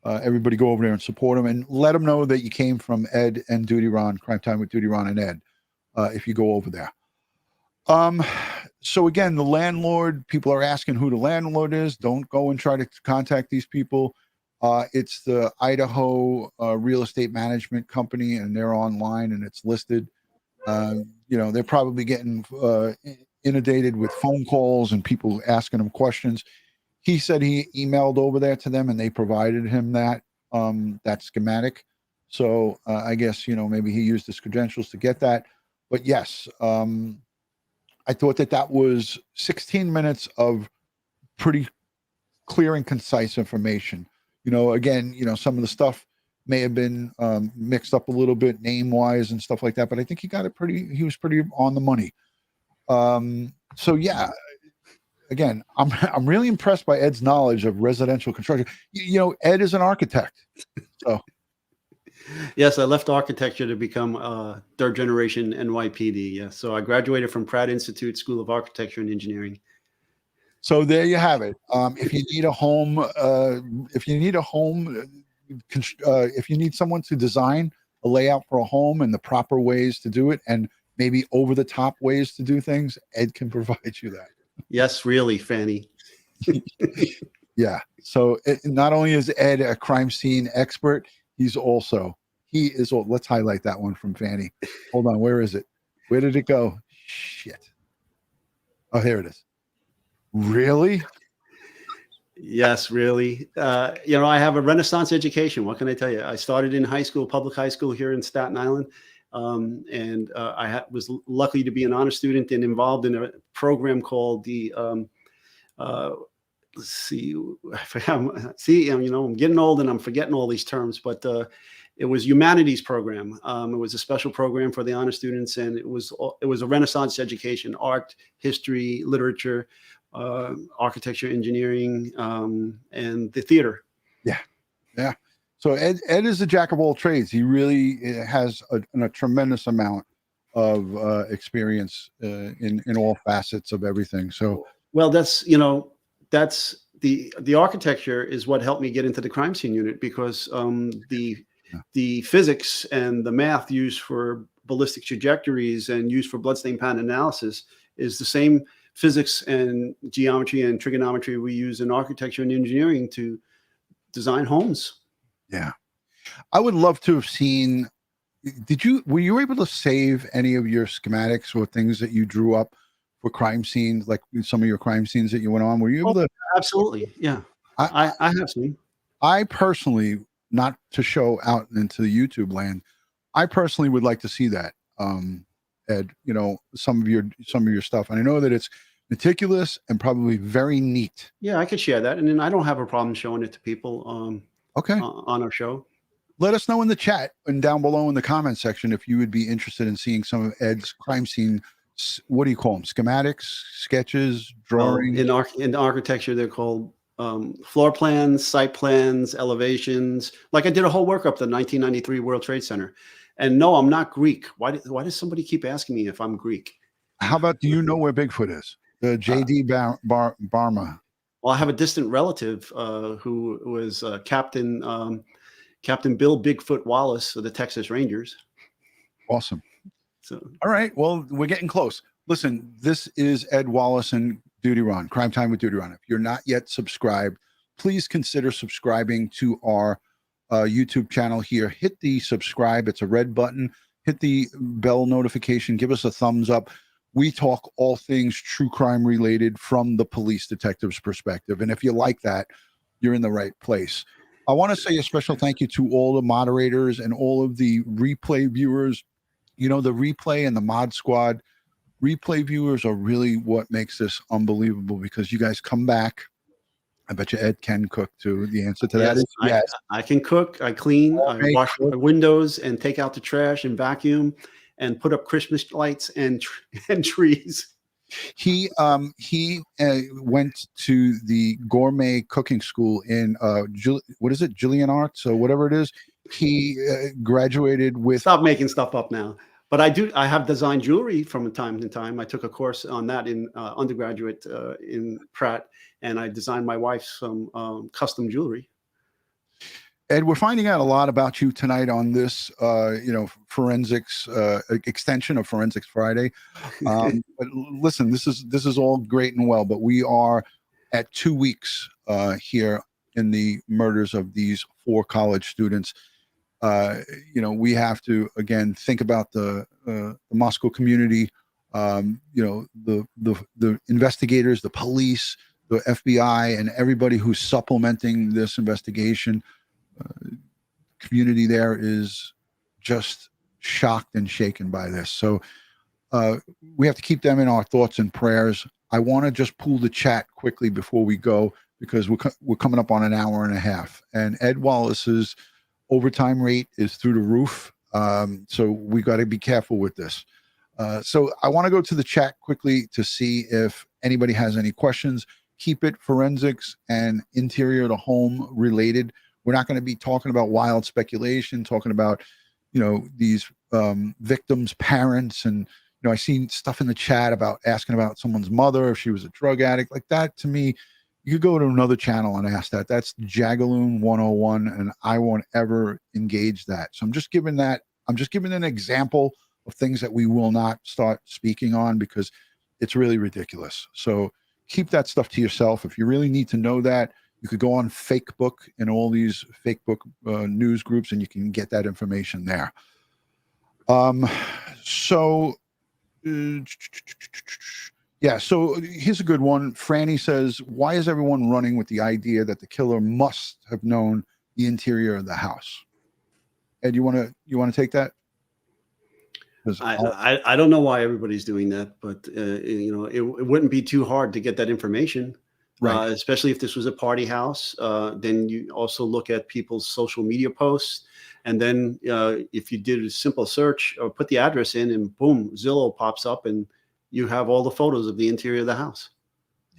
everybody go over there and support him, and let him know that you came from Ed and DutyRon, Crime Time with DutyRon and Ed, if you go over there. So again, the landlord, people are asking who the landlord is. Don't go and try to contact these people. It's the Idaho Real Estate Management Company, and they're online and it's listed. They're probably getting inundated with phone calls and people asking them questions. He said he emailed over there to them and they provided him that schematic. So I guess, maybe he used his credentials to get that. But yes, I thought that was 16 minutes of pretty clear and concise information. Again, some of the stuff may have been mixed up a little bit name-wise and stuff like that, but I think he was pretty on the money. So yeah, again, I'm really impressed by Ed's knowledge of residential construction. Ed is an architect. So yes, I left architecture to become third generation NYPD. Yes. So I graduated from Pratt Institute School of Architecture and Engineering. So there you have it. If you need a home, if you need someone to design a layout for a home and the proper ways to do it, and maybe over the top ways to do things, Ed can provide you that. Yes, really, Fanny. Yeah. So not only is Ed a crime scene expert, he is let's highlight that one from Fanny. Hold on. Where is it? Where did it go? Shit. Oh, here it is. Really? Yes, really. I have a Renaissance education. What can I tell you? I started in high school, public high school here in Staten Island. And I was lucky to be an honor student and involved in a program called the, let's see, I'm getting old and I'm forgetting all these terms, but it was humanities program. It was a special program for the honor students, and it was a Renaissance education: art, history, literature, architecture, engineering, and the theater. Yeah. Yeah. So Ed is a jack of all trades. He really has a tremendous amount of experience in all facets of everything. So, well, that's the architecture is what helped me get into the crime scene unit, because the physics and the math used for ballistic trajectories and used for bloodstain pattern analysis is the same physics and geometry and trigonometry we use in architecture and engineering to design homes. Yeah. I would love to have seen, were you able to save any of your schematics or things that you drew up for crime scenes, like some of your crime scenes that you went on? Were you able to? Absolutely. Yeah. I have seen. I personally, not to show out into the YouTube land, I personally would like to see that, Ed, some of your stuff. And I know that it's meticulous and probably very neat. Yeah, I could share that. And then I don't have a problem showing it to people. Okay. On our show. Let us know in the chat and down below in the comment section if you would be interested in seeing some of Ed's crime scene. What do you call them? Schematics, sketches, drawings? In architecture, they're called floor plans, site plans, elevations. Like I did a whole workup of the 1993 World Trade Center. And no, I'm not Greek. Why does somebody keep asking me if I'm Greek? How about, do you know where Bigfoot is? The J.D. Barma. Well, I have a distant relative who was Captain Bill Bigfoot Wallace of the Texas Rangers. Awesome. So, all right. Well, we're getting close. Listen, this is Ed Wallace and DutyRon, Crime Time with DutyRon. If you're not yet subscribed, please consider subscribing to our YouTube channel here. Hit the subscribe. It's a red button. Hit the bell notification. Give us a thumbs up. We talk all things true crime related from the police detective's perspective. And if you like that, you're in the right place. I want to say a special thank you to all the moderators and all of the replay viewers. The replay and the mod squad replay viewers are really what makes this unbelievable, because you guys come back. I bet you Ed can cook too. The answer to that is yes. I can cook, I clean, I wash my windows and take out the trash and vacuum and put up Christmas lights and trees. He went to the gourmet cooking school in Julian Arts or whatever it is. He graduated with. Stop making stuff up now. But I have designed jewelry from time to time. I took a course on that in undergraduate in Pratt, and I designed my wife some custom jewelry. Ed, we're finding out a lot about you tonight on this, forensics extension of Forensics Friday. But listen, this is all great and well, but we are at 2 weeks here in the murders of these 4 college students. We have to again think about the Moscow community, the investigators, the police, the FBI, and everybody who's supplementing this investigation. Community there is just shocked and shaken by this. So we have to keep them in our thoughts and prayers. I want to just pull the chat quickly before we go, because we're coming up on an hour and a half, and Ed Wallace's overtime rate is through the roof. So we got to be careful with this. So I want to go to the chat quickly to see if anybody has any questions. Keep it forensics and interior to home related. We're not going to be talking about wild speculation, talking about, these victims' parents. And, I seen stuff in the chat about asking about someone's mother, if she was a drug addict. Like that, to me, you could go to another channel and ask that. That's Jagaloon 101, and I won't ever engage that. So I'm just giving an example of things that we will not start speaking on because it's really ridiculous. So keep that stuff to yourself. If you really need to know that, you could go on Facebook and all these Facebook news groups, and you can get that information there. Yeah, so here's a good one. Franny says, why is everyone running with the idea that the killer must have known the interior of the house? Ed, you want to take that? I don't know why everybody's doing that, but it wouldn't be too hard to get that information, right? Especially if this was a party house. Then you also look at people's social media posts, and then if you did a simple search or put the address in, and boom, Zillow pops up, and you have all the photos of the interior of the house.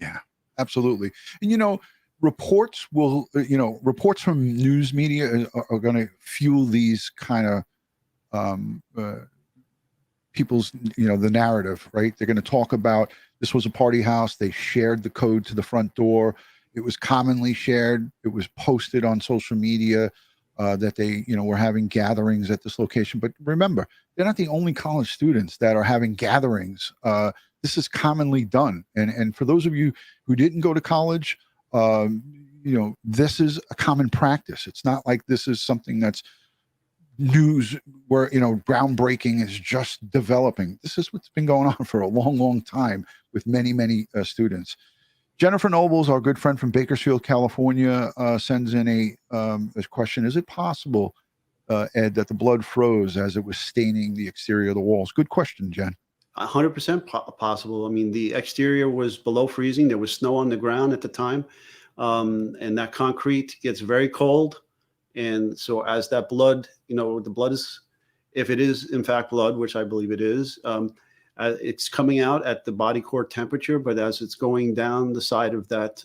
Yeah, absolutely. And reports from news media are going to fuel these kind of people's, the narrative, right? They're going to talk about this was a party house. They shared the code to the front door. It was commonly shared. It was posted on social media that they, were having gatherings at this location. But remember, they're not the only college students that are having gatherings. This is commonly done. And for those of you who didn't go to college, this is a common practice. It's not like this is something that's news where groundbreaking is just developing. This is what's been going on for a long time with many students. Jennifer Nobles, our good friend from Bakersfield, California, sends in a question. Is it possible, Ed, that the blood froze as it was staining the exterior of the walls? Good question, Jen. 100% possible. I mean, the exterior was below freezing. There was snow on the ground at the time, and that concrete gets very cold. And so as that blood, the blood is, if it is in fact blood, which I believe it is, it's coming out at the body core temperature, but as it's going down the side of that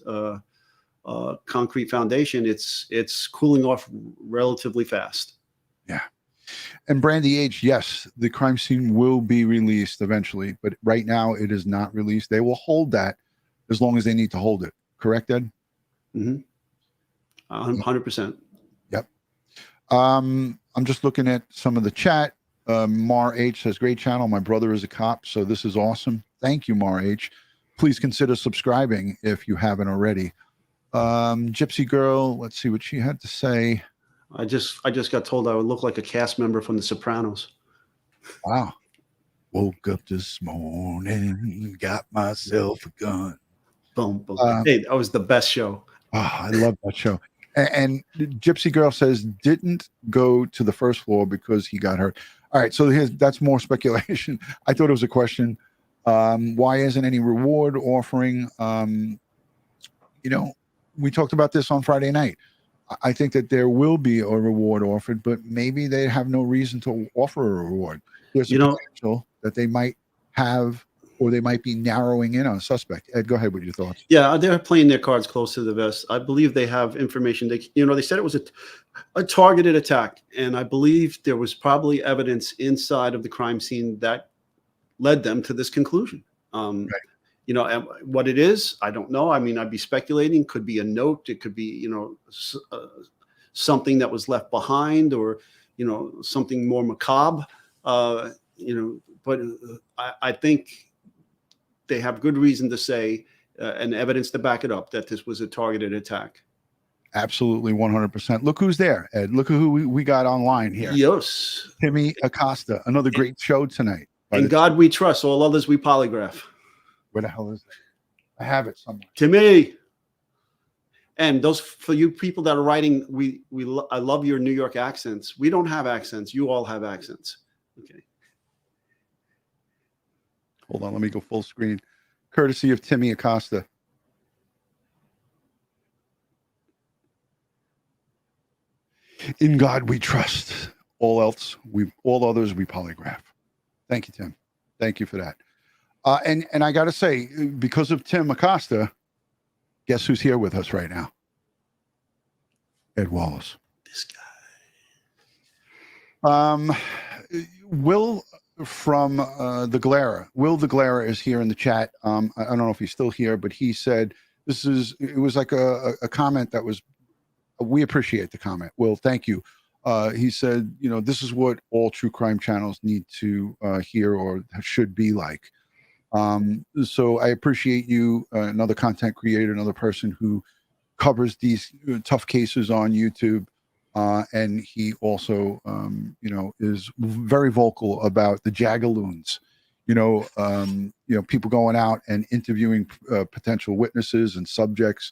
concrete foundation, it's cooling off relatively fast. Yeah. And Brandy H, yes, the crime scene will be released eventually, but right now it is not released. They will hold that as long as they need to hold it. Correct, Ed? Mm-hmm. 100%. Yep. I'm just looking at some of the chat. Mar H says, great channel. My brother is a cop, so this is awesome. Thank you, Mar H. Please consider subscribing if you haven't already. Gypsy Girl, let's see what she had to say. I just got told I would look like a cast member from The Sopranos. Wow. Woke up this morning, got myself a gun. Boom, boom. Hey, that was the best show. Oh, I love that show. And Gypsy Girl says, didn't go to the first floor because he got hurt. All right, so that's more speculation. I thought it was a question. Why isn't any reward offering? We talked about this on Friday night. I think that there will be a reward offered, but maybe they have no reason to offer a reward. There's a potential that they might have, or they might be narrowing in on a suspect. Ed, go ahead with your thoughts. Yeah, they're playing their cards close to the vest. I believe they have information. They said it was a targeted attack, and I believe there was probably evidence inside of the crime scene that led them to this conclusion. Right. And what it is, I don't know. I mean, I'd be speculating. Could be a note. It could be, something that was left behind, or, something more macabre. But I think they have good reason to say, and evidence to back it up, that this was a targeted attack. Absolutely, 100%. Look who's there, Ed. Look who we got online here. Yes. Timmy Acosta. Another great show tonight. In God we trust, all others we polygraph. Where the hell is it? I have it somewhere. Timmy. And those, for you people that are writing, I love your New York accents. We don't have accents. You all have accents. Okay. Hold on, let me go full screen. Courtesy of Timmy Acosta. In God we trust. All others we polygraph. Thank you, Tim. Thank you for that. And I got to say, because of Tim Acosta, guess who's here with us right now? Ed Wallace. This guy. Will from the Glera. Will the Glera is here in the chat. I don't know if he's still here, but he said it was like a comment that was, we appreciate the comment. Will, thank you. He said, you know, this is what all true crime channels need to hear or should be like. So I appreciate you, another content creator, another person who covers these tough cases on YouTube. And he also, you know, is very vocal about the Jagaloons, you know, people going out and interviewing potential witnesses and subjects.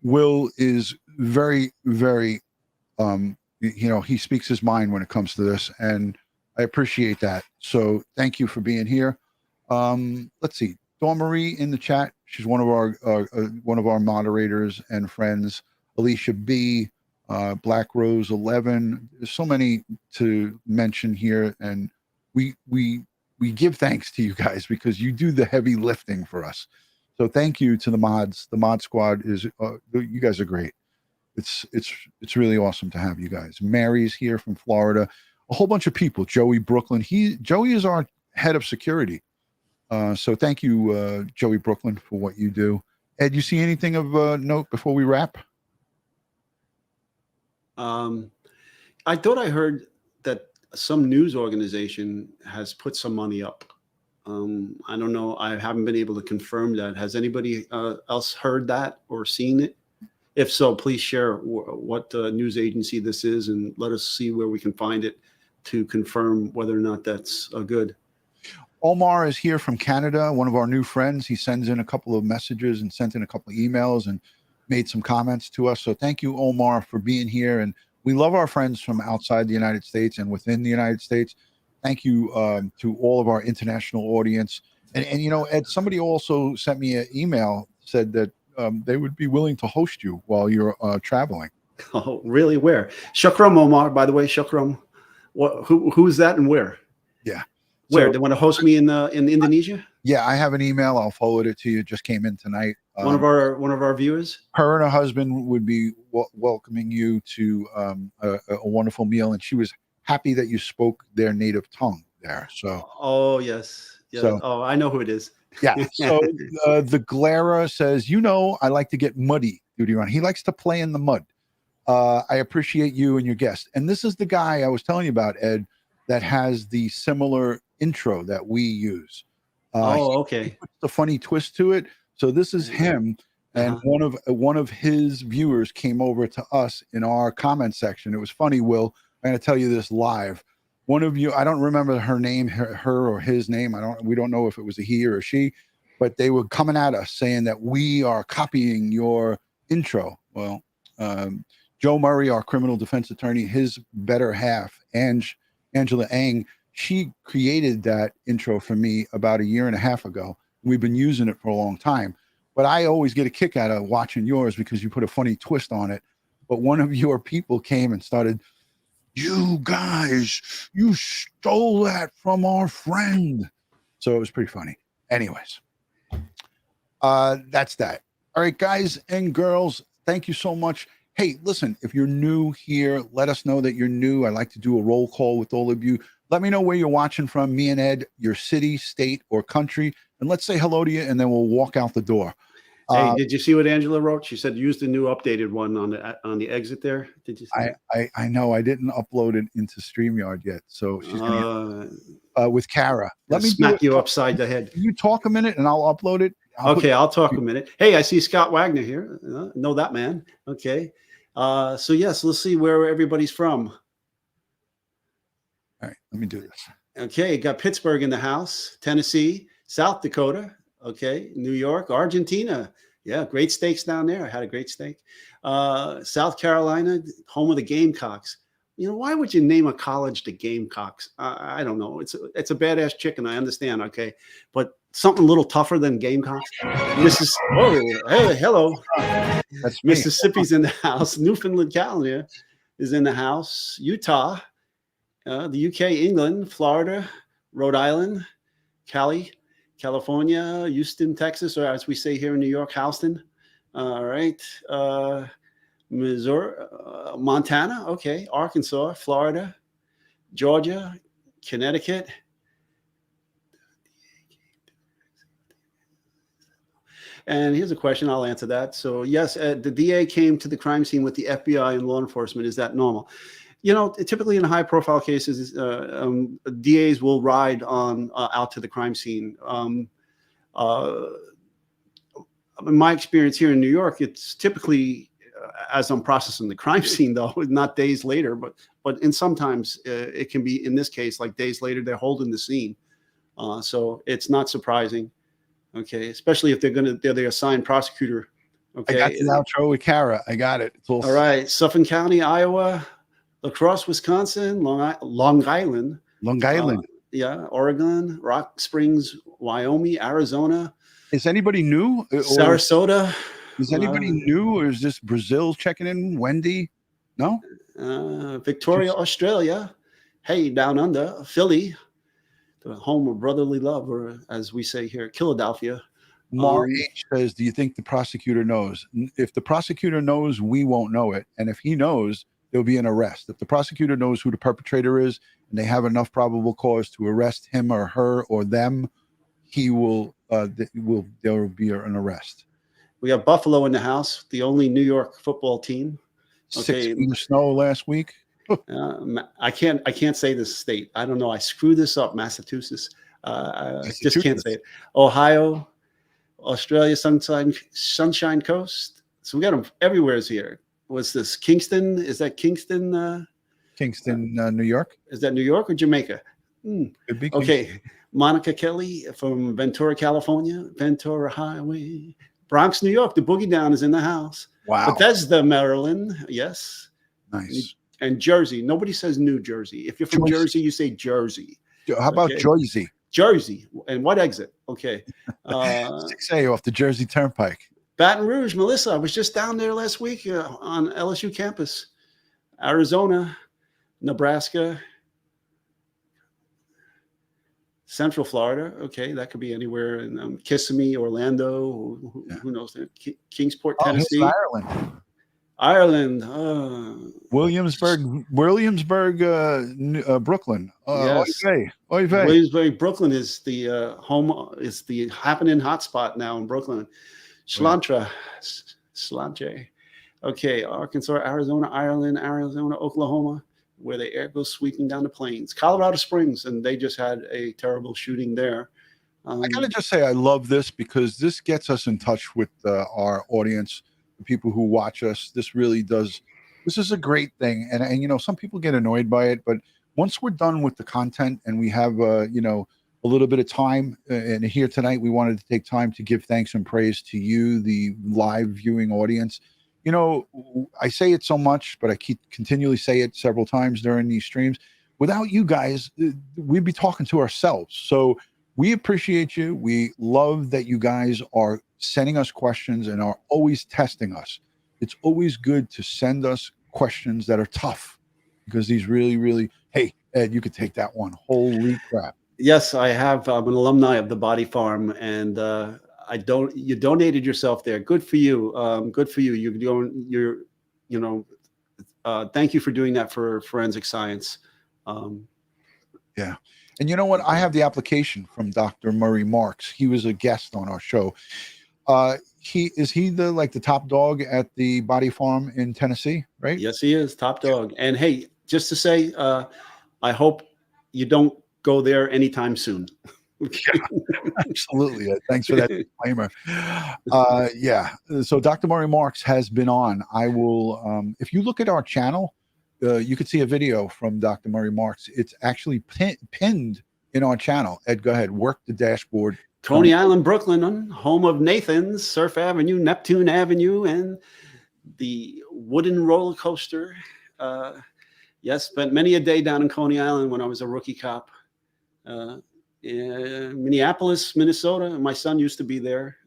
Will is very, very, you know, he speaks his mind when it comes to this, and I appreciate that. So thank you for being here. Let's see, Dawn Marie in the chat. She's one of our moderators and friends. Alicia B, Black Rose 11. There's so many to mention here, and we give thanks to you guys because you do the heavy lifting for us. So thank you to the mods. The mod squad is you guys are great. It's really awesome to have you guys. Mary's here from Florida. A whole bunch of people. Joey Brooklyn. Joey is our head of security. So thank you, Joey Brooklyn, for what you do. Ed, you see anything of note before we wrap? I thought I heard that some news organization has put some money up. I don't know. I haven't been able to confirm that. Has anybody else heard that or seen it? If so, please share what news agency this is and let us see where we can find it to confirm whether or not that's good. Omar is here from Canada, one of our new friends. He sends in a couple of messages and sent in a couple of emails and made some comments to us. So thank you, Omar, for being here. And we love our friends from outside the United States and within the United States. Thank you to all of our international audience. And you know, Ed, somebody also sent me an email, said that they would be willing to host you while you're traveling. Oh, really? Where? Shukram, Omar, by the way, Shukram. Who's that and where? Yeah. Where? So, They want to host me in Indonesia? Yeah, I have an email. I'll forward it to you. It just came in tonight. One of our viewers. Her and her husband would be welcoming you to a wonderful meal, and she was happy that you spoke their native tongue there. So. Oh yes. Yeah. So, oh, I know who it is. Yeah. So the Glera says, you know, I like to get muddy, DutyRon. He likes to play in the mud. I appreciate you and your guest. And this is the guy I was telling you about, Ed, that has the similar intro that we use. Okay. He puts a funny twist to it. So this is him, and one of his viewers came over to us in our comment section. It was funny, Will. I'm going to tell you this live. One of you, I don't remember her name, her or his name. We don't know if it was a he or a she, but they were coming at us saying that we are copying your intro. Well, Joe Murray, our criminal defense attorney, his better half, Angela Ang, she created that intro for me about 1.5 years ago. We've been using it for a long time, but I always get a kick out of watching yours because you put a funny twist on it. But one of your people came and started, you guys, you stole that from our friend. So it was pretty funny. Anyways, that's that. All right, guys and girls, thank you so much. Hey, listen, if you're new here, let us know that you're new. I like to do a roll call with all of you. Let me know where you're watching from, me and Ed, your city, state, or country, and let's say hello to you, and then we'll walk out the door. Hey, did you see what Angela wrote? She said use the new updated one on the exit there. Did you see I know I didn't upload it into StreamYard yet, so she's gonna with Kara. Let me smack you upside the head. You talk a minute, and I'll upload it. I'll talk a minute. Hey, I see Scott Wagner here. Know that man. Okay. So yes, let's see where everybody's from. All right, let me do this. Okay, got Pittsburgh in the house, Tennessee, South Dakota. Okay, New York, Argentina. Yeah, great steaks down there. I had a great steak. South Carolina, home of the Gamecocks. You know, why would you name a college the Gamecocks? I don't know. It's a badass chicken. I understand. Okay, but something a little tougher than Gamecocks. Hello. That's me. Mississippi's in the house. Newfoundland, California is in the house. Utah, the UK, England, Florida, Rhode Island, California, Houston, Texas, or as we say here in New York, Houston. All right. Missouri, Montana. Okay. Arkansas, Florida, Georgia, Connecticut. And here's a question. I'll answer that. So yes, the DA came to the crime scene with the FBI and law enforcement. Is that normal? You know, typically in high profile cases, DAs will ride on out to the crime scene. In my experience here in New York, it's typically as I'm processing the crime scene, though, not days later, but in sometimes it can be, in this case, like days later, they're holding the scene. So it's not surprising. Okay, especially if they're the assigned prosecutor. Okay, I got the outro with Kara. I got it. It's all right. Suffolk County, Iowa, La Crosse, Wisconsin, Long Island. Long Island. Yeah, Oregon, Rock Springs, Wyoming, Arizona. Is anybody new? Sarasota. Is anybody new, or is this Brazil checking in? Wendy? No? Victoria, Australia. Hey, down under, Philly, the home of brotherly love, or as we say here, Philadelphia. Mar H says, do you think the prosecutor knows? If the prosecutor knows, we won't know it. And if he knows, there'll be an arrest. If the prosecutor knows who the perpetrator is and they have enough probable cause to arrest him or her or them, he will, there will be an arrest. We have Buffalo in the house, the only New York football team. 6 feet of snow last week. I can't say this state. I don't know. I screwed this up. Massachusetts. I just can't say it. Ohio, Australia, Sunshine Coast. So we got them everywhere here. What's this? Kingston? Is that Kingston? Kingston, New York. Is that New York or Jamaica? Could be okay. Monica Kelly from Ventura, California. Ventura Highway. Bronx, New York. The Boogie Down is in the house. Wow. Bethesda, Maryland. Yes. Nice. And Jersey. Nobody says New Jersey. If you're from Jersey, you say Jersey. How about Jersey? Jersey. And what exit? Okay. 6A off the Jersey Turnpike. Baton Rouge, Melissa. I was just down there last week on LSU campus. Arizona, Nebraska, Central Florida. Okay, that could be anywhere in Kissimmee, Orlando. Who knows that? Kingsport, Tennessee. Ireland. Ireland. Williamsburg, Brooklyn. Yes. Williamsburg, Brooklyn is the home. It's the happening hotspot now in Brooklyn. Slantre. Okay, Arkansas, Arizona, Ireland, Arizona, Oklahoma, where the air goes sweeping down the plains. Colorado Springs, and they just had a terrible shooting there. I gotta just say, I love this because this gets us in touch with our audience, the people who watch us. This really does. This is a great thing, and you know, some people get annoyed by it, but once we're done with the content and we have you know, a little bit of time, and here tonight we wanted to take time to give thanks and praise to you, the live viewing audience. You know, I say it so much, but I continually say it several times during these streams. Without you guys, we'd be talking to ourselves. So we appreciate you. We love that you guys are sending us questions and are always testing us. It's always good to send us questions that are tough, because these really, really, hey, Ed, you could take that one. Holy crap. Yes, I have. I'm an alumni of the Body Farm, and you donated yourself there. Good for you. Good for you. Thank you for doing that for forensic science. Yeah. And you know what? I have the application from Dr. Murray Marks. He was a guest on our show. He the top dog at the Body Farm in Tennessee, right? Yes, he is top dog. And hey, just to say, I hope you don't go there anytime soon. Yeah, absolutely. Thanks for that disclaimer. Yeah. So Dr. Murray Marks has been on. I will, if you look at our channel, you could see a video from Dr. Murray Marks. It's actually pinned in our channel. Ed, go ahead. Work the dashboard. Coney Island, Brooklyn, home of Nathan's, Surf Avenue, Neptune Avenue, and the wooden roller coaster. Yes, spent many a day down in Coney Island when I was a rookie cop. In Minneapolis, Minnesota. My son used to be there.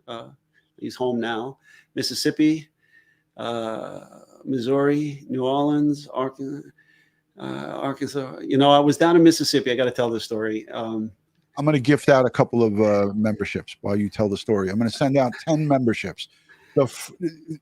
He's home now. Mississippi, Missouri, New Orleans, Arkansas. You know, I was down in Mississippi. I got to tell this story. I'm going to gift out a couple of memberships while you tell the story. I'm going to send out 10 memberships.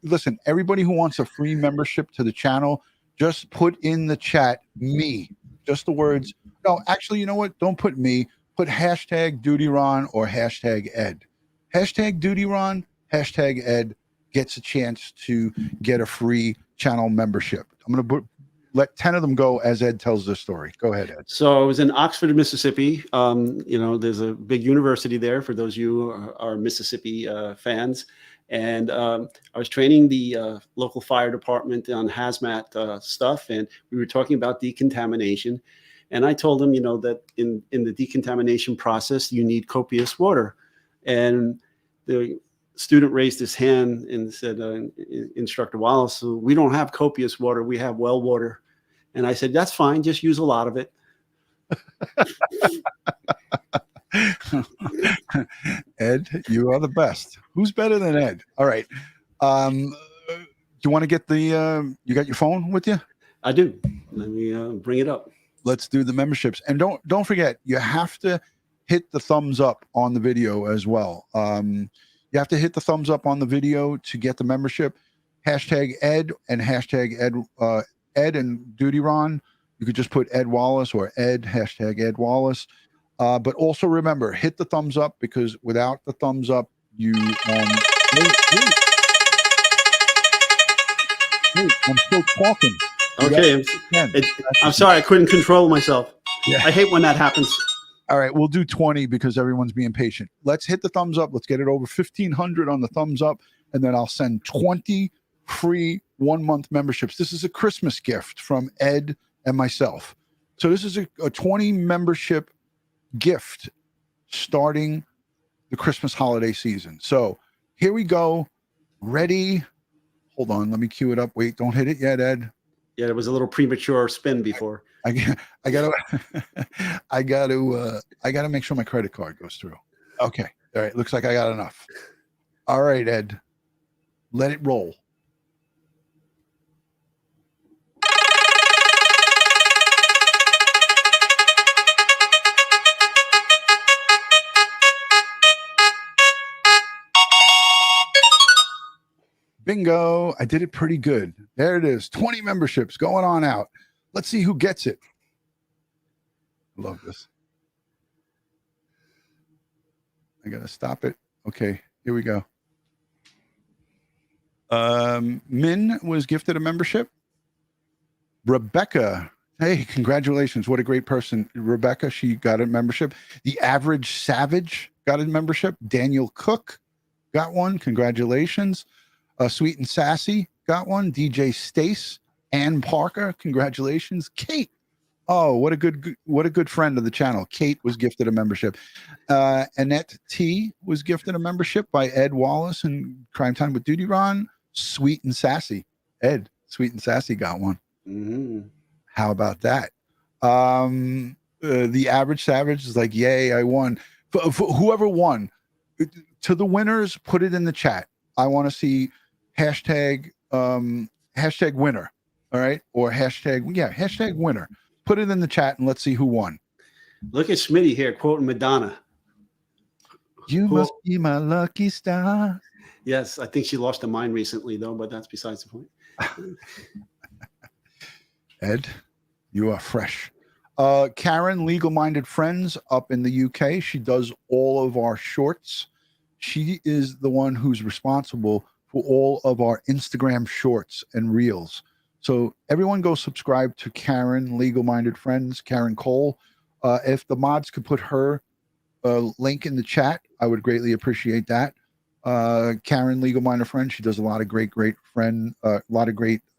Listen, everybody who wants a free membership to the channel, just put in the chat, me. Just the words. No, actually, you know what? Don't put me. Put hashtag DutyRon or hashtag Ed. Hashtag DutyRon, hashtag Ed gets a chance to get a free channel membership. I'm going to let 10 of them go as Ed tells this story. Go ahead, Ed. So I was in Oxford, Mississippi. There's a big university there for those of you who are Mississippi fans. And I was training the local fire department on hazmat stuff. And we were talking about decontamination. And I told them, that in the decontamination process, you need copious water. And the student raised his hand and said, Instructor Wallace, we don't have copious water. We have well water. And I said, that's fine. Just use a lot of it. Ed, you are the best. Who's better than Ed? All right. Do you want to get you got your phone with you? I do. Let me bring it up. Let's do the memberships. And don't forget, you have to hit the thumbs up on the video as well. You have to hit the thumbs up on the video to get the membership. Hashtag Ed and hashtag Ed and DutyRon. You could just put Ed Wallace or Ed, hashtag Ed Wallace. But also remember, hit the thumbs up, because without the thumbs up, you wait, I'm still talking. Okay. I'm sorry. I couldn't control myself. Yeah. I hate when that happens. All right, we'll do 20 because everyone's being patient. Let's hit the thumbs up. Let's get it over 1,500 on the thumbs up, and then I'll send 20 free 1-month memberships. This is a Christmas gift from Ed and myself. So this is a 20 membership gift starting the Christmas holiday season. So here we go. Ready? Hold on. Let me cue it up. Wait, don't hit it yet, Ed. Yeah, it was a little premature spin before. I gotta make sure my credit card goes through. Okay. All right. Looks like I got enough. All right, Ed. Let it roll. Bingo. I did it pretty good. There it is. 20 memberships going on out. Let's see who gets it. Love this. I got to stop it. Okay, here we go. Min was gifted a membership. Rebecca. Hey, congratulations. What a great person. Rebecca, she got a membership. The Average Savage got a membership. Daniel Cook got one. Congratulations. Sweet and Sassy got one. DJ Stace. Ann Parker, congratulations. Kate. Oh, what a good friend of the channel. Kate was gifted a membership. Annette T was gifted a membership by Ed Wallace and Crime Time with DutyRon. Sweet and Sassy. Ed, Sweet and Sassy got one. Mm-hmm. How about that? The Average Savage is like, yay, I won. For whoever won, to the winners, put it in the chat. I want to see hashtag winner. All right. Or hashtag winner. Put it in the chat and let's see who won. Look at Smitty here quoting Madonna. You must be my lucky star. Yes, I think she lost her mind recently, though, but that's besides the point. Ed, you are fresh. Karen, Legal Minded Friends up in the UK. She does all of our shorts. She is the one who's responsible for all of our Instagram shorts and reels. So everyone go subscribe to Karen, Legal Minded Friends, Karen Cole. If the mods could put her link in the chat, I would greatly appreciate that. Karen, Legal Minded Friends, she does a lot of great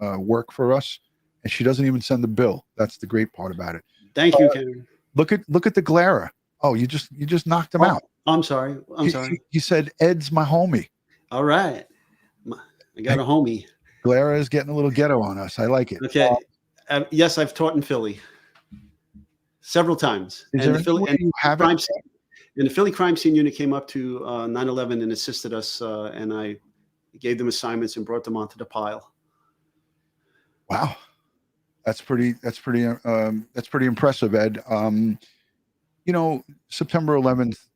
work for us, and she doesn't even send the bill. That's the great part about it. Thank you, Karen. Look at the glare. Oh, you just knocked him out. I'm sorry. He said Ed's my homie. All right, I got a homie. Glare is getting a little ghetto on us. I like it. Okay. Yes, I've taught in Philly several times. And the Philly crime scene unit came up to 9/11 and assisted us, and I gave them assignments and brought them onto the pile. Wow, that's pretty impressive, Ed. September 11th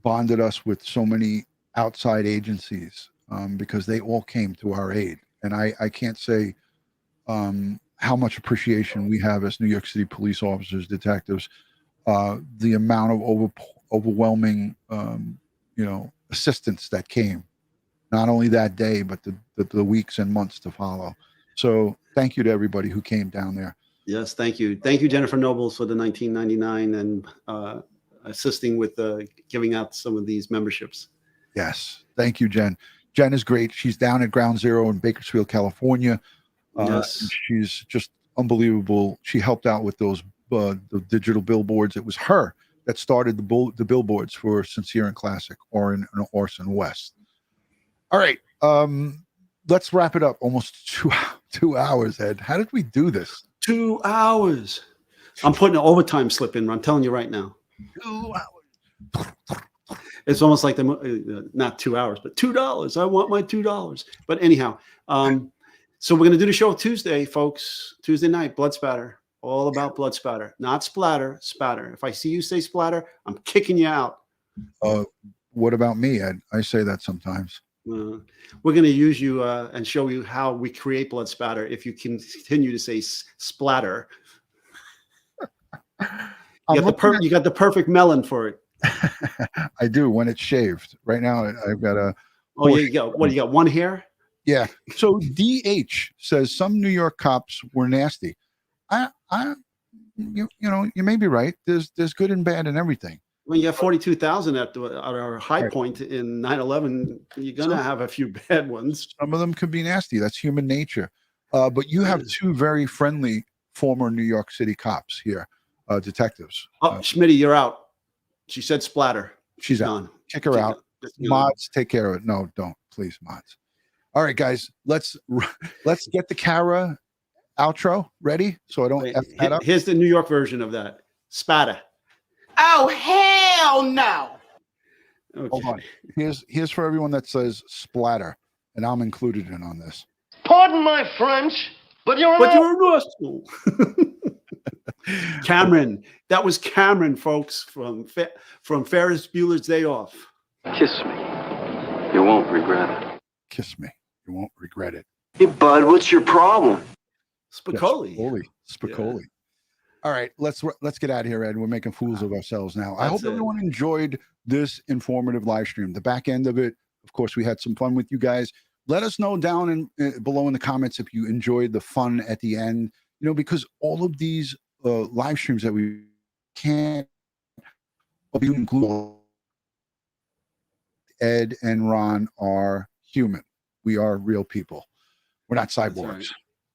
bonded us with so many outside agencies because they all came to our aid. And I can't say how much appreciation we have as New York City police officers, detectives, the amount of overwhelming, assistance that came. not only that day, but the weeks and months to follow. So thank you to everybody who came down there. Yes, thank you. Thank you, Jennifer Nobles, for the 1999 and assisting with giving out some of these memberships. Yes. Thank you, Jen. Jen is great. She's down at Ground Zero in Bakersfield, California. Yes. She's just unbelievable. She helped out with those the digital billboards. It was her that started the billboards for Sincere and Classic, Orrin and Orson West. All right. Let's wrap it up. Almost 2 hours, Ed. How did we do this? 2 hours. I'm putting an overtime slip in. I'm telling you right now. 2 hours. It's almost like not 2 hours, but $2. I want my $2. But anyhow, so we're going to do the show Tuesday, folks. Tuesday night, blood spatter. All about blood spatter, not splatter, spatter. If I see you say splatter, I'm kicking you out. What about me, Ed? I say that sometimes. We're going to use you and show you how we create blood spatter if you continue to say splatter. You got the perfect melon for it. I do when it's shaved. Right now, I've got a. Oh, yeah, you got what? You got one hair? Yeah. So DH says some New York cops were nasty. You know, you may be right. There's good and bad in everything. When you have 42,000 at our high point in 9/11, you're gonna have a few bad ones. Some of them could be nasty. That's human nature. But you have two very friendly former New York City cops here, detectives. Oh, Schmitty, you're out. She said splatter. She's out. Kick her out. Mods, take care of it. No, don't, please, mods. All right, guys, let's get the Kara outro ready so I don't F that up. Here's the New York version of that. Spatter. Oh, hell no. Okay. Hold on. Here's for everyone that says splatter, and I'm included in on this. Pardon my French, but you're an asshole. Cameron. That was Cameron, folks, from Ferris Bueller's Day Off. Kiss me. You won't regret it. Kiss me. You won't regret it. Hey, bud, what's your problem? Spicoli. Spicoli. Yeah. All right, let's get out of here, Ed. We're making fools of ourselves now. I hope everyone enjoyed this informative live stream. The back end of it, of course, we had some fun with you guys. Let us know down below in the comments if you enjoyed the fun at the end. You know, because all of these live streams that we can't include, Ed and Ron are human. We are real people. We're not cyborgs. Right.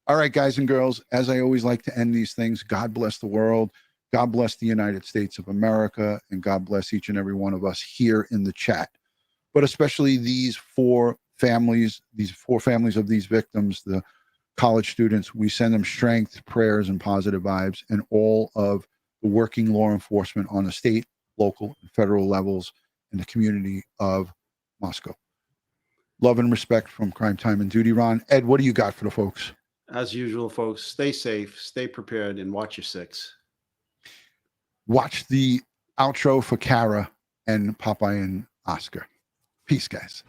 All right, guys and girls, as I always like to end these things, God bless the world. God bless the United States of America, and God bless each and every one of us here in the chat. But especially these four families of these victims, the college students, we send them strength, prayers, and positive vibes, and all of the working law enforcement on the state, local, and federal levels in the community of Moscow. Love and respect from Crime Time and DutyRon. Ed, what do you got for the folks? As usual, folks, stay safe, stay prepared, and watch your six. Watch the outro for Kara and Popeye and Oscar. Peace, guys.